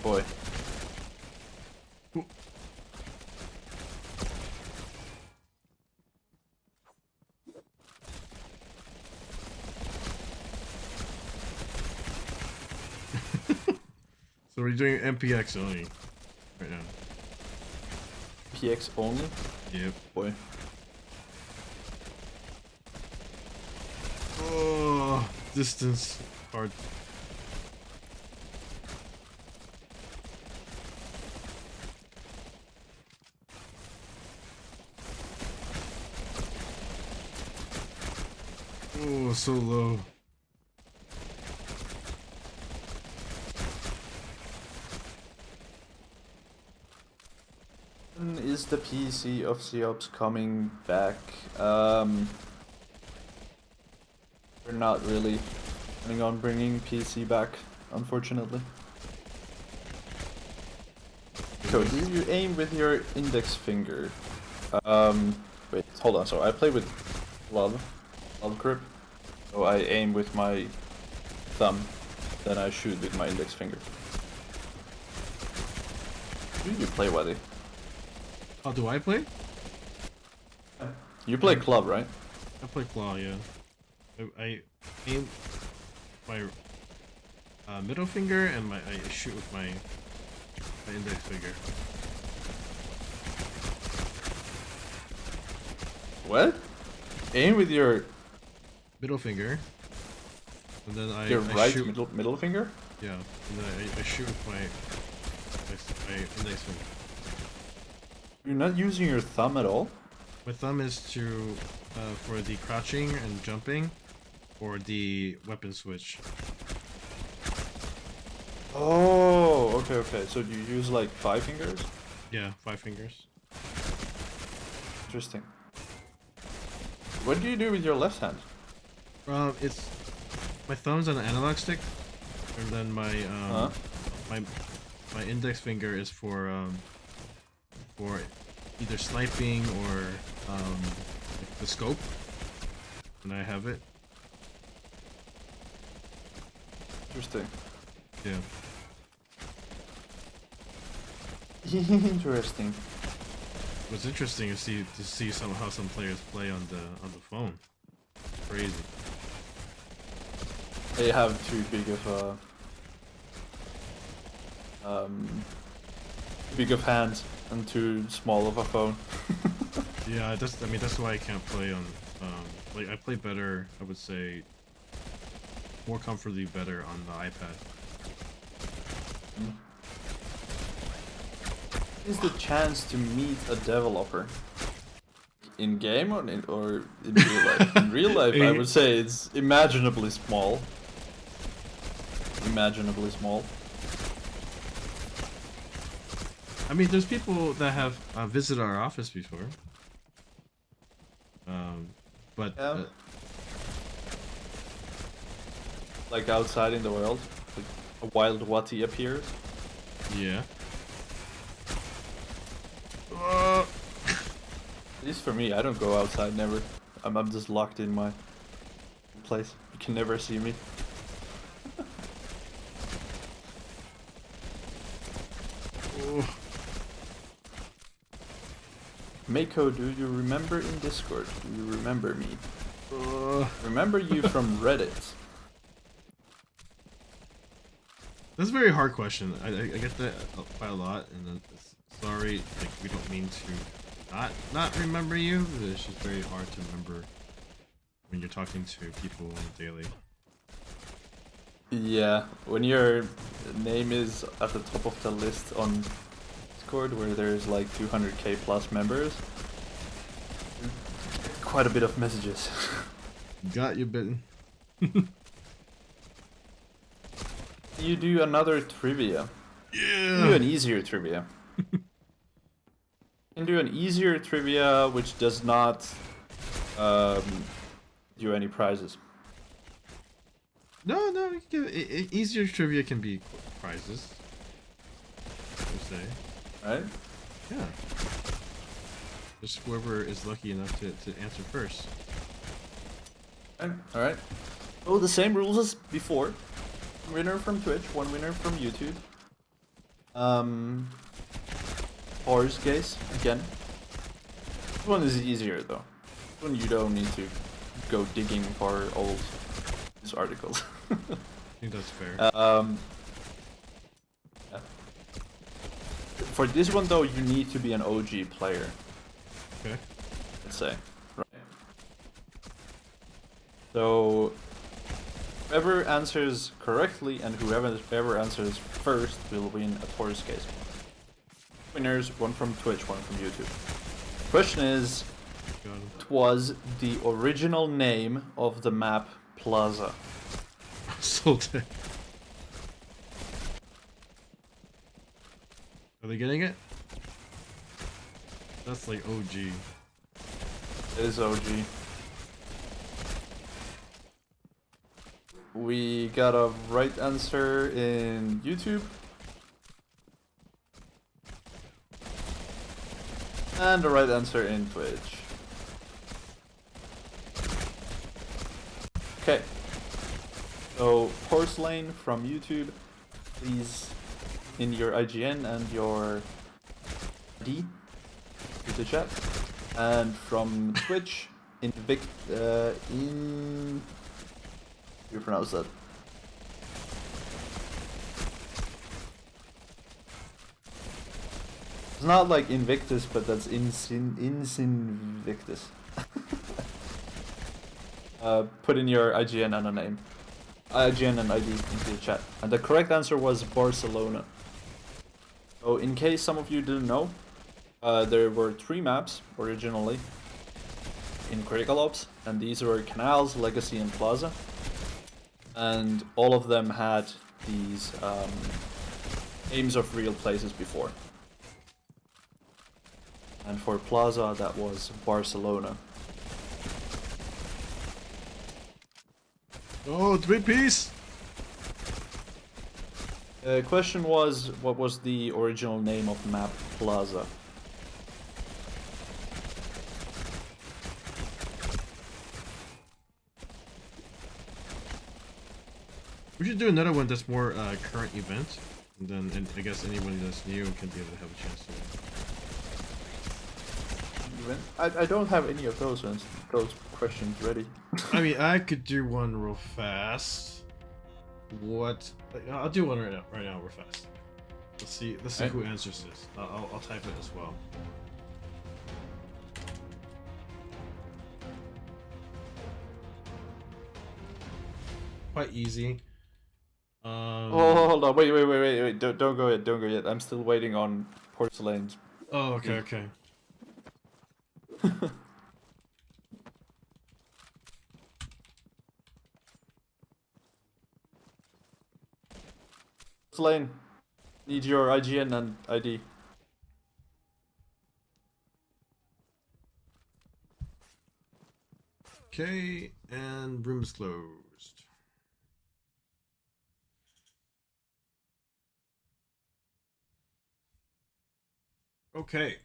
Boy. So we're doing MPX only right now. PX only? Yep. Boy. Oh, distance hard. Oh, so low. When is the PC of Seops coming back? We're not really planning on bringing PC back, unfortunately. So, do you aim with your index finger? Wait, hold on. So I play with love grip. So I aim with my thumb, then I shoot with my index finger. Who do you play, Waddy? How do I play? You play club, right? I play claw, yeah. I aim my middle finger and I shoot with my index finger. What? Aim with your Middle finger, and then I right shoot. middle finger? Yeah, and then I shoot with my index finger. You're not using your thumb at all? My thumb is to for the crouching and jumping, or the weapon switch. Oh, okay. So you use like 5 fingers? Yeah, 5 fingers. Interesting. What do you do with your left hand? It's my thumb's on an analog stick, and then my my index finger is for either sniping or like the scope when I have it. Interesting. Yeah. Interesting. What's interesting is to see how some players play on the phone. Crazy. They have too big of hands and too small of a phone. Yeah, that's why I can't play on like I play better, I would say more comfortably better on the iPad. Is the chance to meet a developer in game or in real life? In real life, I would say it's imaginably small. Imaginably small. I mean, there's people that have visited our office before. But Yeah. Like outside in the world, like a wild Wati appears. yeah. At least for me, I don't go outside, never. I'm just locked in my place. You can never see me. Mako, do you remember in Discord? Do you remember me? Uh, Remember you from Reddit? That's a very hard question. I get that quite a lot, and sorry, like we don't mean to not remember you. But it's just very hard to remember when you're talking to people on a daily. Yeah, when your name is at the top of the list on Discord, where there's like 200k plus members, quite a bit of messages. Got you bitten. You do another trivia. Yeah. Do an easier trivia. You can do an easier trivia which does not do any prizes. No, you can give easier trivia can be prizes. Per se. Right? Yeah. Just whoever is lucky enough to answer first. Alright. Oh, the same rules as before. One winner from Twitch, one winner from YouTube. Horror's case, again. This one is easier though. This one you don't need to go digging for old news articles. I think that's fair. Yeah. For this one though, you need to be an OG player. Okay. Let's say. Right. So whoever answers correctly and whoever answers first will win a Taurus case. Winners, one from Twitch, one from YouTube. Question is, what was the original name of the map Plaza? So dead. Are they getting it? That's like OG. It is OG. We got a right answer in YouTube. And a right answer in Twitch. Okay. So, Porcelain from YouTube, please, in your IGN and your D, to the chat. And from Twitch, you pronounce that? It's not like Invictus, but that's Insinvictus. Put in your IGN and a name. IGN and ID into the chat. And the correct answer was Barcelona. So in case some of you didn't know, there were 3 maps originally in Critical Ops, and these were Canals, Legacy, and Plaza. And all of them had these names of real places before. And for Plaza, that was Barcelona. Oh, 3-piece! The question was, what was the original name of map Plaza? We should do another one that's more current event, and then I guess anyone that's new can be able to have a chance to. I don't have any of those ones, those questions ready. I mean, I could do one real fast. I'll do one right now, real fast. Let's see who answers this. I'll type it as well. Quite easy. Oh, hold on, wait, don't go yet, I'm still waiting on Porcelain's. Oh, okay. Porcelain, need your IGN and ID. Okay, and room is closed. Okay.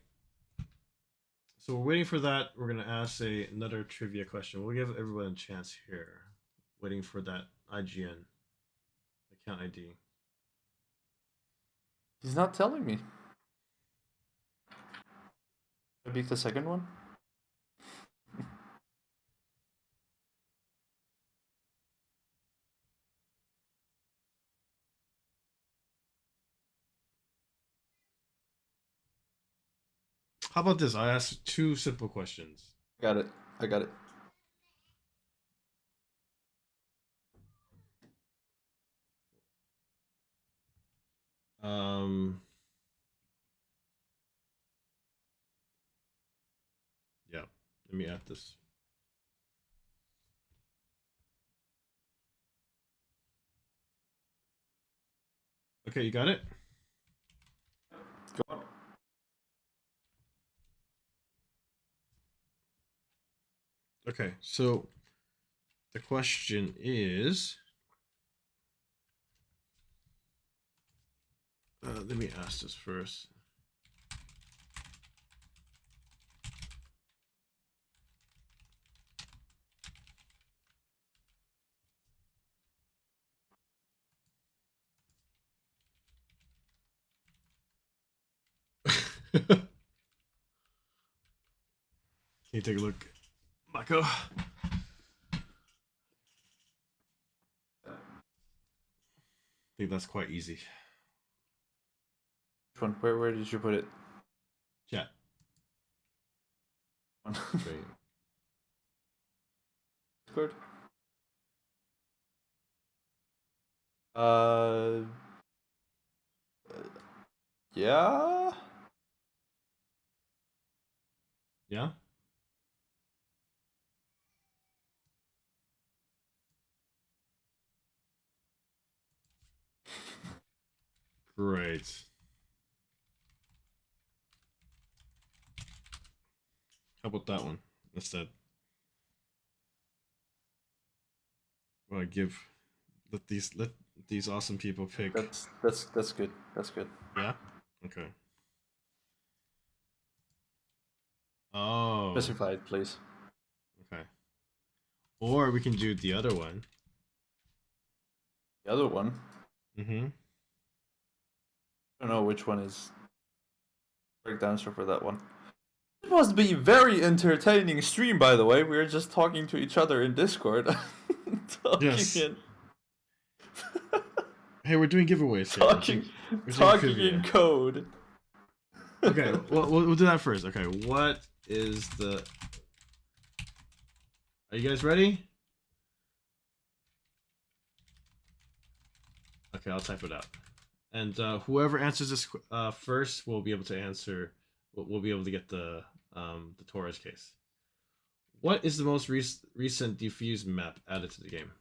So we're waiting for that. We're gonna ask another trivia question. We'll give everyone a chance here. Waiting for that IGN account ID. He's not telling me. I pick the second one. How about this? I ask two simple questions. Got it. I got it. Um, yeah. Let me add this. Okay, you got it? Go on. Okay, so the question is, let me ask this first. Can you take a look, Mako? I think that's quite easy. Which one? Where did you put it? Chat. Great. Discord. Uh, yeah. Yeah? Great. How about that one instead? Well, let these awesome people pick. That's good. That's good. Yeah? Okay. Oh, Specify it, please. okay. Or we can do the other one. The other one. Mm-hmm. I don't know which one is correct answer for that one. It must be very entertaining stream, by the way. We're just talking to each other in Discord. talking Yes. in Hey, we're doing giveaways here. talking We're doing talking trivia. in code. Okay, well, we'll do that first. Okay, what is the... Are you guys ready? Okay, I'll type it out. And whoever answers this first will be able to answer. We'll be able to get the Torres case. What is the most recent diffuse map added to the game?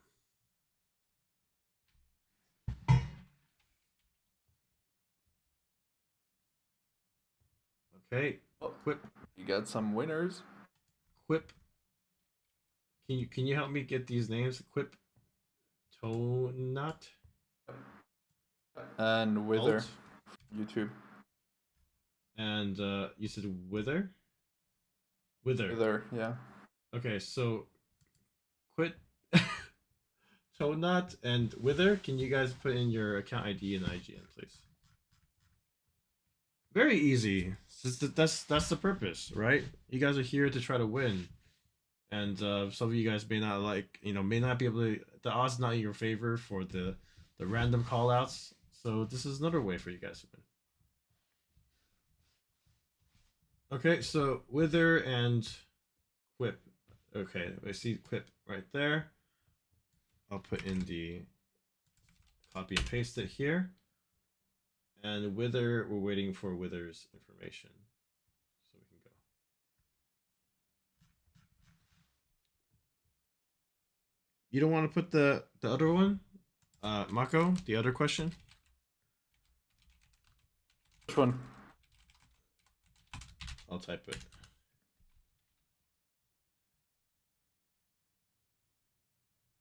Okay, Oh, Quip. you got some winners. Quip. Can you help me get these names? Quip. Tonut. And Wither. Alt. YouTube. And you said Wither. Wither. Wither, yeah. Okay, so Quit. Tonut and Wither. Can you guys put in your account ID and IGN, please? Very easy. That's the purpose, right? You guys are here to try to win, and some of you guys may not may not be able to. The odds not in your favor for the random callouts. So this is another way for you guys to win. Okay, so Wither and Quip. Okay, I see Quip right there. I'll put in the copy and paste it here. And Wither, we're waiting for Wither's information. So we can go. You don't want to put the other one? Mako, the other question? Which one? I'll type it.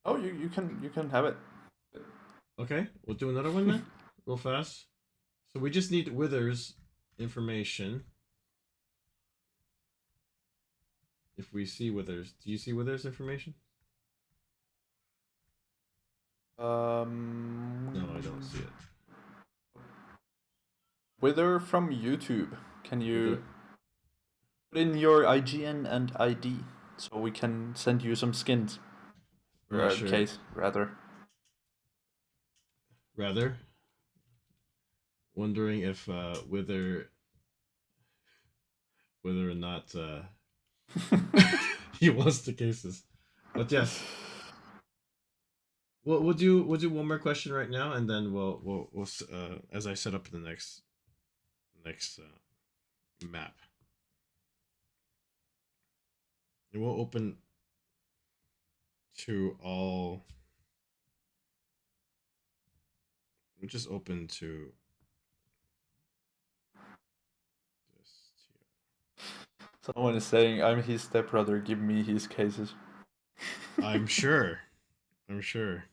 Oh, you can have it. Okay, we'll do another one then, real fast. So we just need Wither's information. If we see Wither's, do you see Wither's information? No, I don't see it. Wither from YouTube. Can you Wither. Put in your IGN and ID so we can send you some skins. Yeah, Or sure. case, rather. Rather, wondering if whether or not he wants the cases. But yes, we'll do one more question right now, and then we'll as I set up the next map, and we'll open to all. We'll just open to this. Someone is saying, I'm his stepbrother, give me his cases. I'm sure. I'm sure.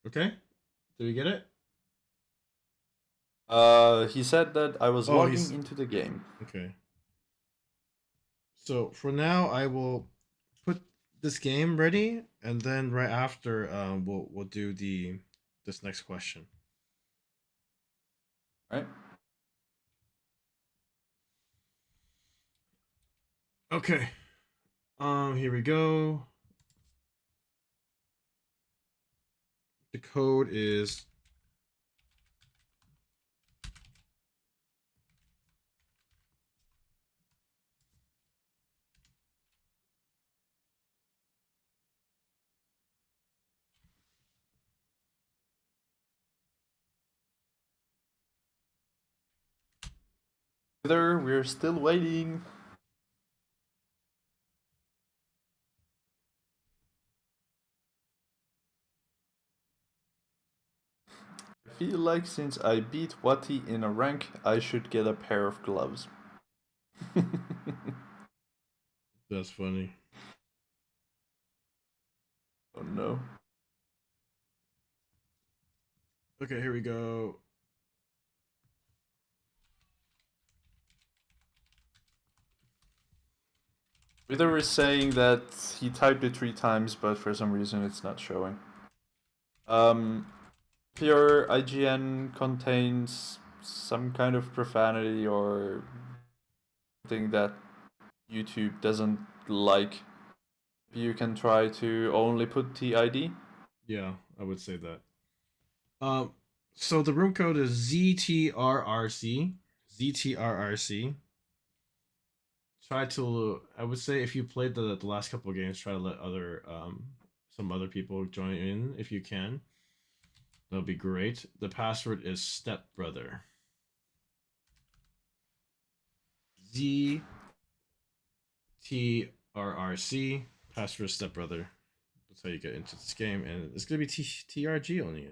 Okay. Did we get it? He said that I was Oh, logging he's into the game. okay. So for now, I will put this game ready, and then right after, we'll do the this next question. Right? Okay. Here we go. The code is We're still waiting. I feel like since I beat Wati in a rank, I should get a pair of gloves. that's funny. Oh no. Okay, here we go. Wither is saying that he typed it 3 times, but for some reason it's not showing. If your IGN contains some kind of profanity or something that YouTube doesn't like, you can try to only put TID. Yeah, I would say that. Um, so the room code is ZTRRC. ZTRRC. Try to. I would say if you played the last couple of games, try to let other some other people join in if you can. That'll be great. The password is stepbrother. ZTRRC. Password stepbrother. That's how you get into this game, and it's gonna be TRG only.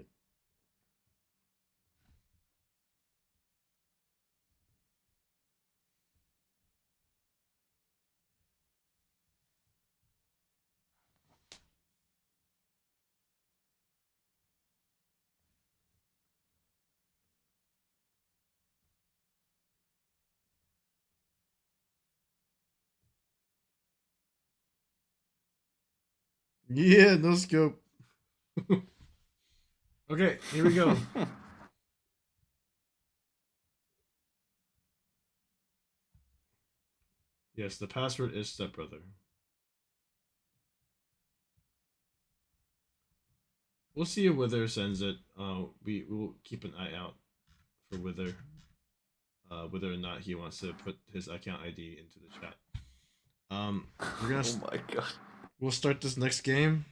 Yeah, no scope. Okay, here we go. Yes, the password is stepbrother. We'll see if Wither sends it. We will keep an eye out for Wither. Whether or not he wants to put his account ID into the chat. We're gonna. Oh my god. We'll start this next game.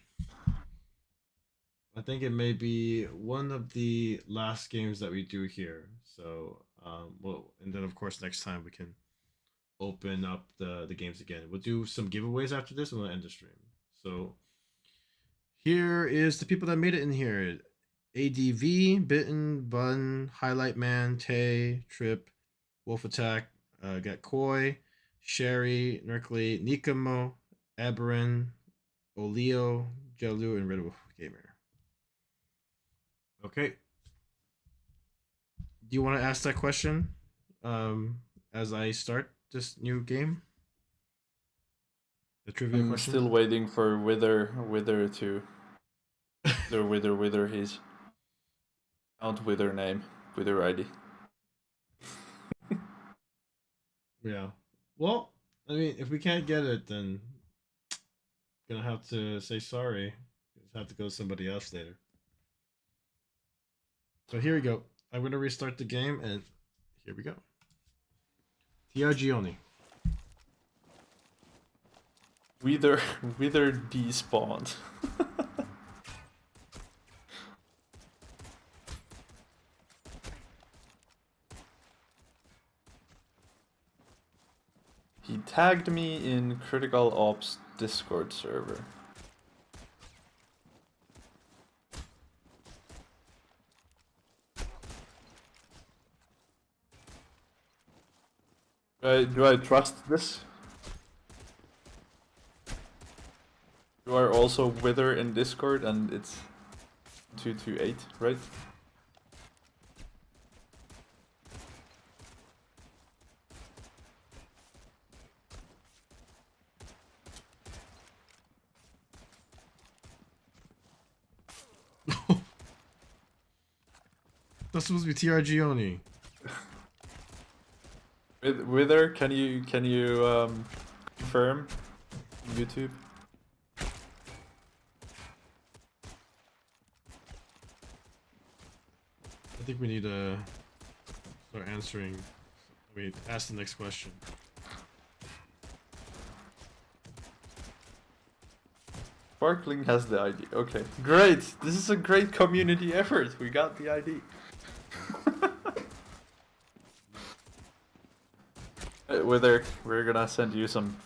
I think it may be one of the last games that we do here. So, well, and then of course next time we can open up the games again. We'll do some giveaways after this, and we'll end the stream. So here is the people that made it in here: ADV, Bitten, Bun, Highlight Man, Tay, Trip, Wolf Attack, got Koi, Sherry, Nerkly, Nikamo, Aberin, Olio, Jelu, and Red Wolf Gamer. Okay. Do you want to ask that question as I start this new game? The trivia I'm questions. still waiting for Wither to Wither his Count Wither name, Wither ID. Yeah. Well, I mean, if we can't get it, then gonna have to say sorry. Just have to go to somebody else later. So here we go. I'm gonna restart the game, and here we go. TRG only. Wither despawned. He tagged me in Critical Ops Discord server. Do I trust this? You are also Wither in Discord and it's 228, right? That's supposed to be TRG only. Wither, can you confirm YouTube? I think we need to start answering. Wait, ask the next question. Sparkling has the ID. Okay, great. This is a great community effort. We got the ID. Wither, we're gonna send you some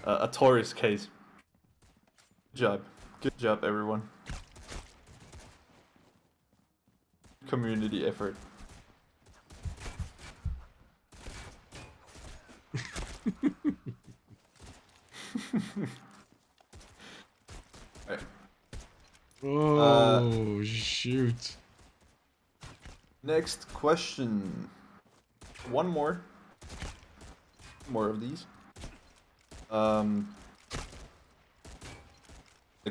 a Taurus case. Good job, everyone. Community effort. Right. Oh, shoot. Next question. One more. More of these. The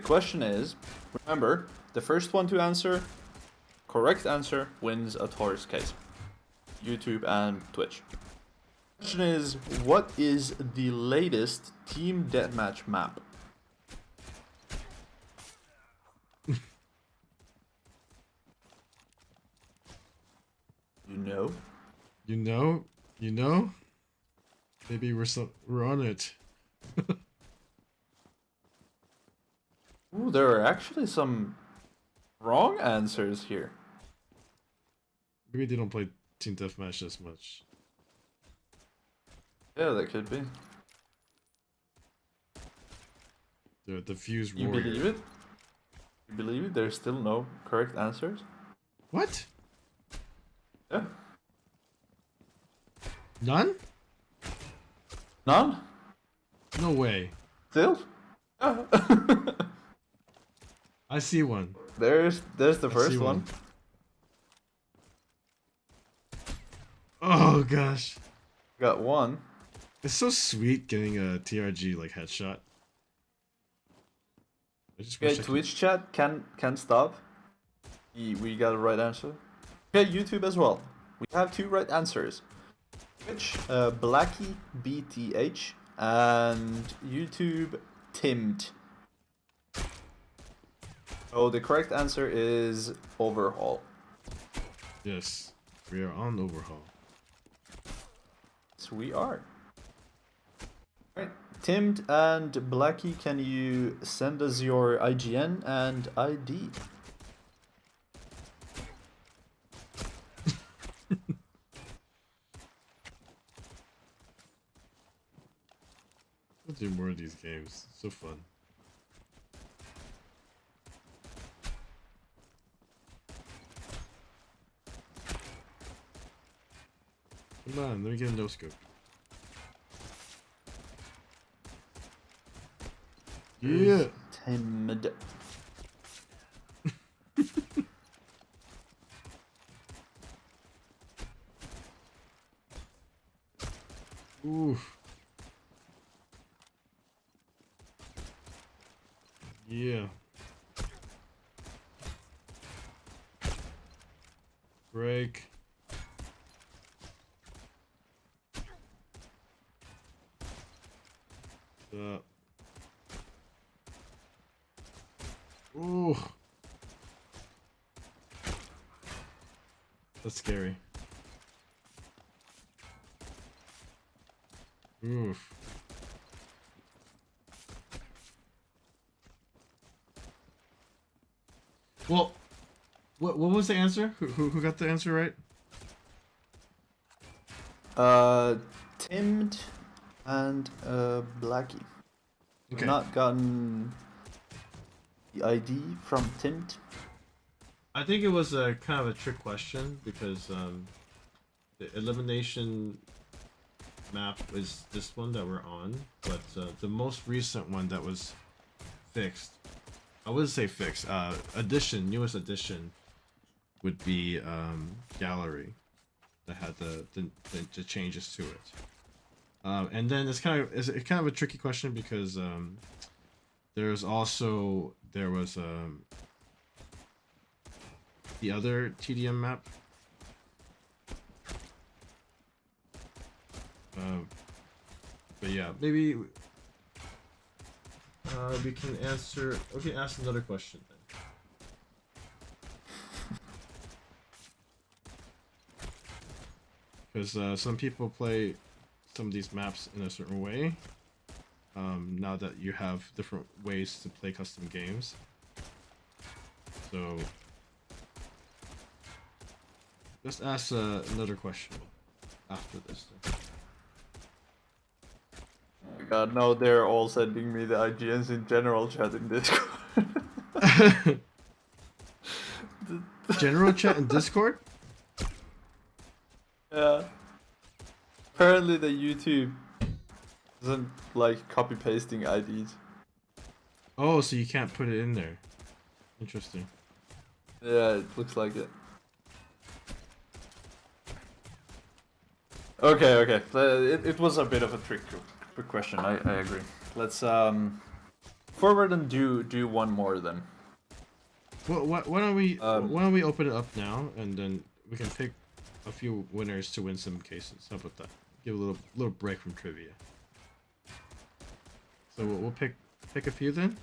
question is, remember, the first one to answer, correct answer, wins a Taurus case. YouTube and Twitch. Question is, what is the latest team deathmatch map? You know? You know? You know? Maybe we're on it. Ooh, there are actually some wrong answers here. Maybe they don't play Team Deathmatch as much. Yeah, that could be. The Diffuse You Warrior. believe it? You believe it? There's still no correct answers? What? Yeah. None? None? No way. Still? Yeah. I see one. There's the I see first one. one. Oh gosh. Got one. It's so sweet getting a TRG like headshot. I just Okay, wish I could. Twitch chat can stop. We got a right answer. Okay, YouTube as well. We have two right answers. Twitch, Blacky BTH, and YouTube Timmed. So the correct answer is Overhaul. Yes, we are on overhaul. Yes, we are. Alright, Timmed and Blacky, can you send us your IGN and ID? Let's do more of these games. So fun. Come on, let me get a no scope. Yeah. Timmed. Oof. Yeah. Break. Uh, ooh. That's scary. Oof. Well, what was the answer? Who got the answer right? Uh, Timmed and Blackie. We've Okay. not gotten the ID from Timmed. I think it was a kind of a trick question because the elimination map is this one that we're on, but the most recent one that was fixed, I wouldn't say fixed, newest addition would be gallery that had the changes to it. And then it's kind of a tricky question because there was the other TDM map. Uh, but yeah, maybe we can answer. Okay, ask another question then. Because some people play some of these maps in a certain way. Now that you have different ways to play custom games, so let's ask another question after this. Then. Oh my god, no, they're all sending me the IGNs in general chat in Discord. General chat in Discord. Yeah. Apparently the YouTube doesn't like copy pasting IDs. Oh, so you can't put it in there. Interesting. Yeah, it looks like it. Okay, okay. It was a bit of a trick question. I agree. Let's forward and do one more then. Well, why don't we open it up now and then we can pick a few winners to win some cases. How about that? Give a little break from trivia. So we'll pick a few then.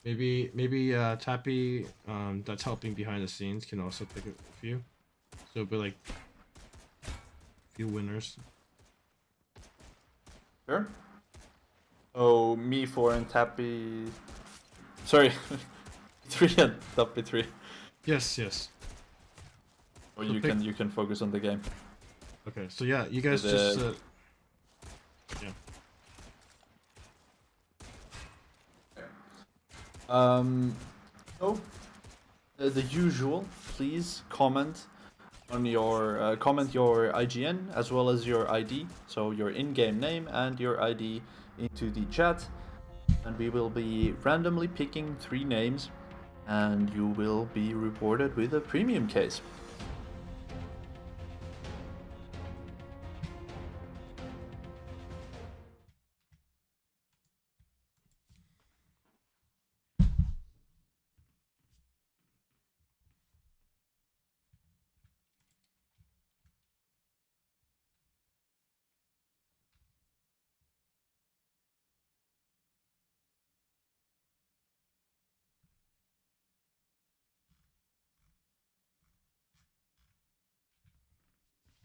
Maybe Tappy that's helping behind the scenes can also pick a few. So it'll be like a few winners. Sure. Oh, me four and Tappy. Sorry, 3 and Tappy 3. Yes, yes. Oh, So you can focus on the game. Okay, so yeah, you guys just yeah. So the usual. Please comment on your comment your IGN as well as your ID, so your in-game name and your ID into the chat, and we will be randomly picking 3 names, and you will be rewarded with a premium case.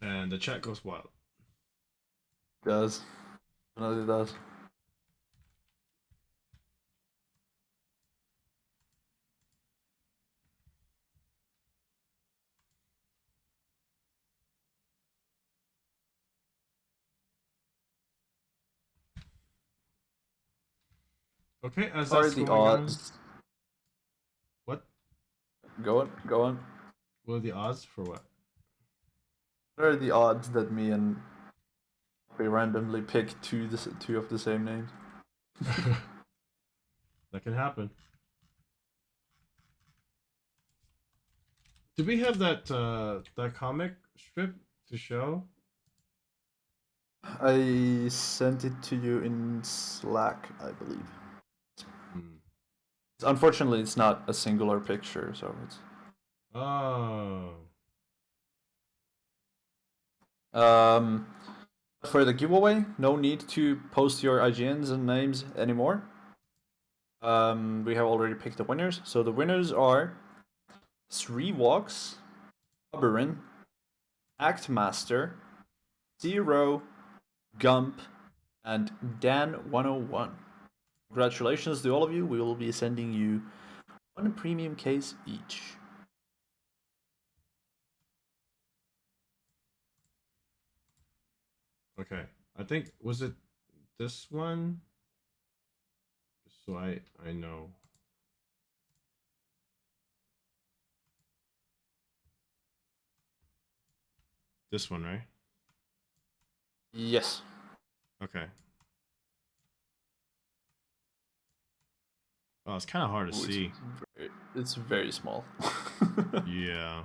And the chat goes wild. It does. No, it does. Okay, as What are that's the going on, odds? what? Go on, go on. What are the odds for what? What are the odds that me and we randomly pick two of the same names? That can happen. Do we have that comic strip to show? I sent it to you in Slack, I believe. Unfortunately, it's not a singular picture, so it's. Oh. Um, for the giveaway, no need to post your IGNs and names anymore. We have already picked the winners. So the winners are Three Walks, Oberon, Actmaster, Zero, Gump, and Dan101. Congratulations to all of you. We will be sending you one premium case each. Okay. I think was it this one? So I know. This one, right? Yes. Okay. Oh, it's kind of hard to Ooh, see. it's very small. Yeah.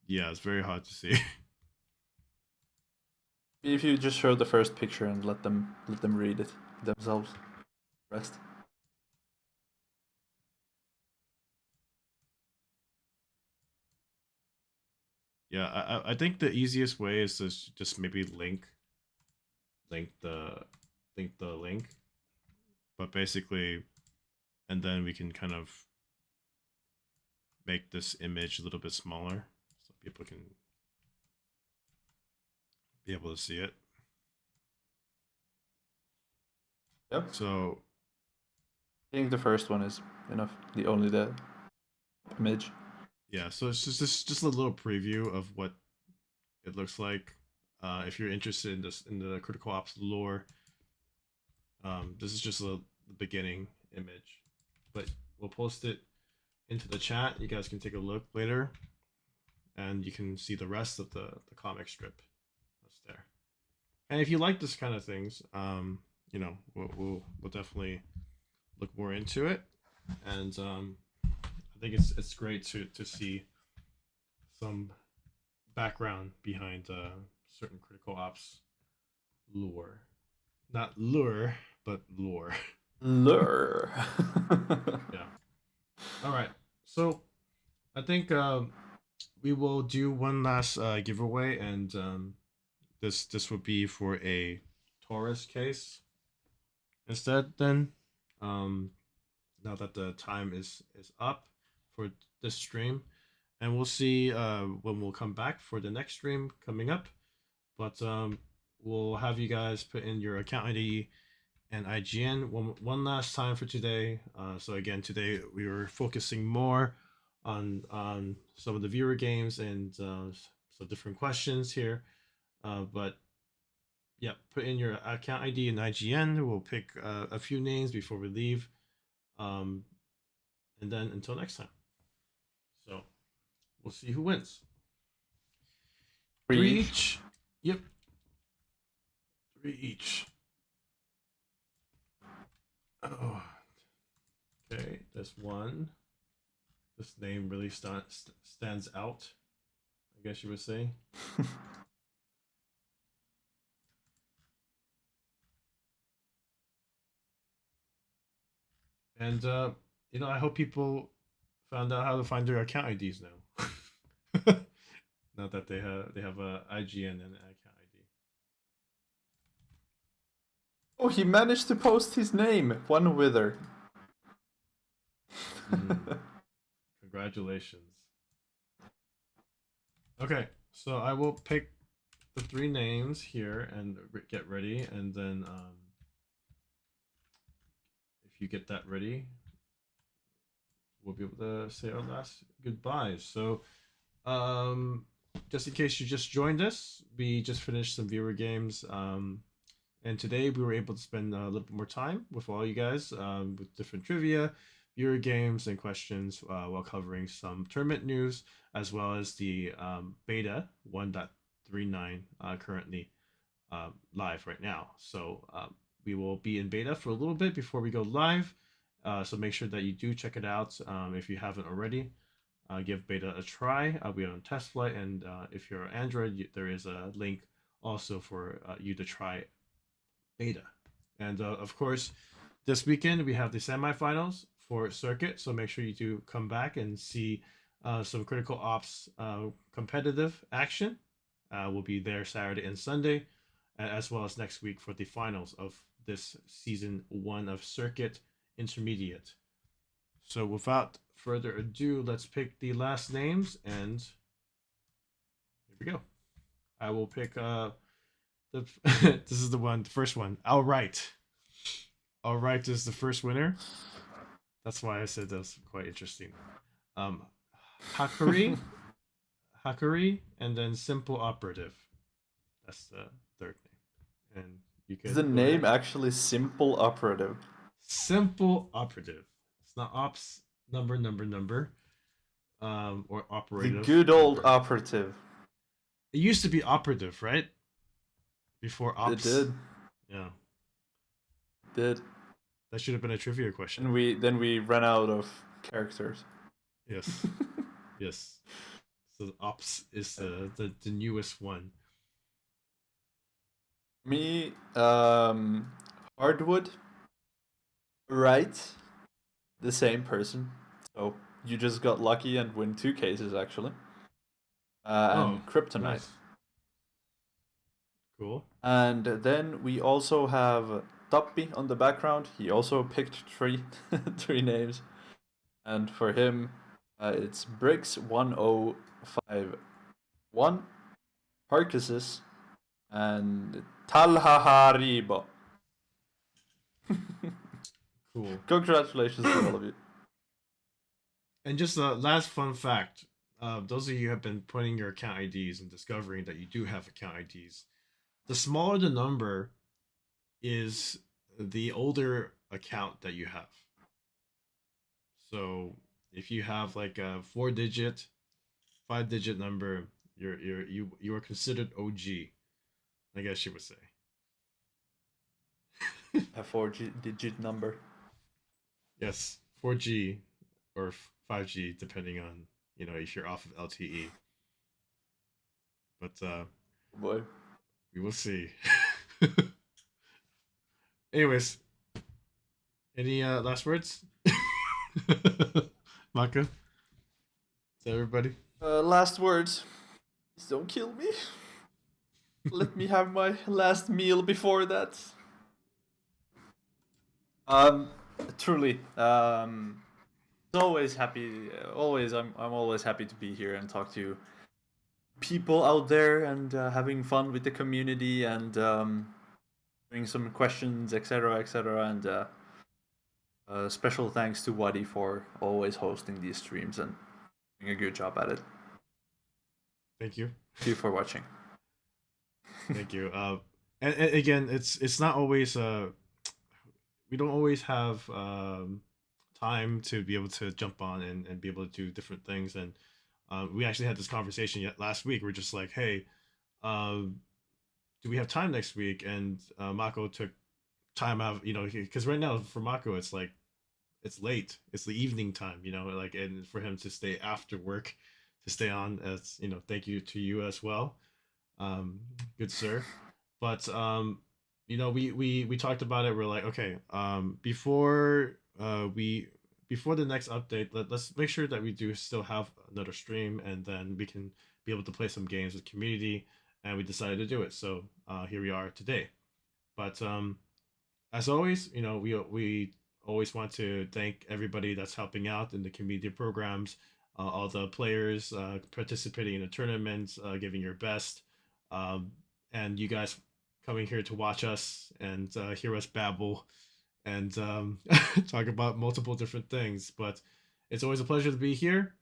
Yeah, it's very hard to see. If you just show the first picture and let them read it themselves. Rest. Yeah, I think the easiest way is to just maybe link the link, but basically, and then we can kind of make this image a little bit smaller so people can be able to see it. Yep. So I think the first one is enough. The image. yeah, so it's just a little preview of what it looks like. If you're interested in this in the critical ops lore, this is just the beginning image, but we'll post it into the chat. You guys can take a look later, and you can see the rest of the comic strip that's there. And if you like this kind of things, we'll definitely look more into it. And I think it's great to see some background behind certain critical ops lore, not lure, but lore. Lure. Yeah. All right. So I think we will do one last giveaway, and this would be for a Taurus case instead. Then, um, now that the time is up for this stream, and we'll see when we'll come back for the next stream coming up. But we'll have you guys put in your account ID and IGN one last time for today. So again, today we were focusing more on some of the viewer games and some different questions here. But yeah, put in your account ID and IGN. We'll pick a few names before we leave. Um, and then until next time. So we'll see who wins. Three Three each. each. Yep. Three each. Oh, okay. This one. This name really stands out, I guess you would say. And I hope people found out how to find their account IDs now. Not that they have a IGN and an account ID. Oh, he managed to post his name. One wither. Congratulations. Okay, so I will pick the three names here and get ready, and then if you get that ready, we'll be able to say our last goodbyes. So, just in case you just joined us, we just finished some viewer games. And today we were able to spend a little bit more time with all you guys with different trivia, viewer games, and questions while covering some tournament news as well as the beta 1.39 currently live right now. So we will be in beta for a little bit before we go live. So make sure that you do check it out if you haven't already. Give beta a try. I'll be on test flight, and if you're Android, there is a link also for you to try beta. And of course, this weekend we have the semifinals for circuit, so make sure you do come back and see some critical ops competitive action. We'll be there Saturday and Sunday, as well as next week for the finals of this season one of circuit intermediate. So without further ado, let's pick the last names, and here we go. I will pick the this is the first one. All right. All right is the first winner. That's why I said that's quite interesting. Um, Hakuri, Hakuri, and then Simple Operative. That's the third name. And you Is the could go name ahead. actually Simple Operative? Simple Operative. It's not ops number. Or The operative good old number. operative. It used to be operative, right? Before It ops. did. Yeah. Did. That should have been a trivia question. And we ran out of characters. Yes. Yes. So ops is the newest one. Me, hardwood, right? The same person. So you just got lucky and win 2 cases actually. Oh, And kryptonite. nice. Cool. And then we also have Toppi on the background. He also picked three three names. And for him, it's Bricks 1051, Harkisis, and Talhaharibo. Cool. Congratulations to all of you. And just a last fun fact. Those of you who have been putting your account IDs and discovering that you do have account IDs, the smaller the number is the older account that you have. So if you have like a 4 digit, 5 digit number, you are considered OG, I guess you would say. A four-digit number. Yes, 4G or 5G, depending on if you're off of LTE. But Boy. we will see. Anyways, any last words, Maka? To everybody. Last words. Please don't kill me. Let me have my last meal before that. Um, truly. Always happy. Always, I'm always happy to be here and talk to people out there and having fun with the community and doing some questions, etc., etc. And special thanks to Wadi for always hosting these streams and doing a good job at it. Thank you. Thank you for watching. Thank you. And again, it's not always we don't always have time to be able to jump on and be able to do different things. And we actually had this conversation yet last week. We're just like, hey, do we have time next week? And Mako took time out, because right now for Mako, it's like it's late. It's the evening time, like, and for him to stay after work to stay on, as thank you to you as well, good sir. But we talked about it. We're like, okay, before the next update, let's make sure that we do still have another stream, and then we can be able to play some games with community. And we decided to do it. So here we are today. But as always, we always want to thank everybody that's helping out in the community programs, all the players participating in the tournaments, giving your best, and you guys coming here to watch us and hear us babble and talk about multiple different things. But it's always a pleasure to be here,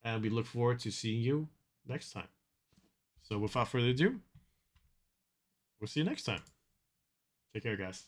and we look forward to seeing you next time. So without further ado, we'll see you next time. Take care, guys.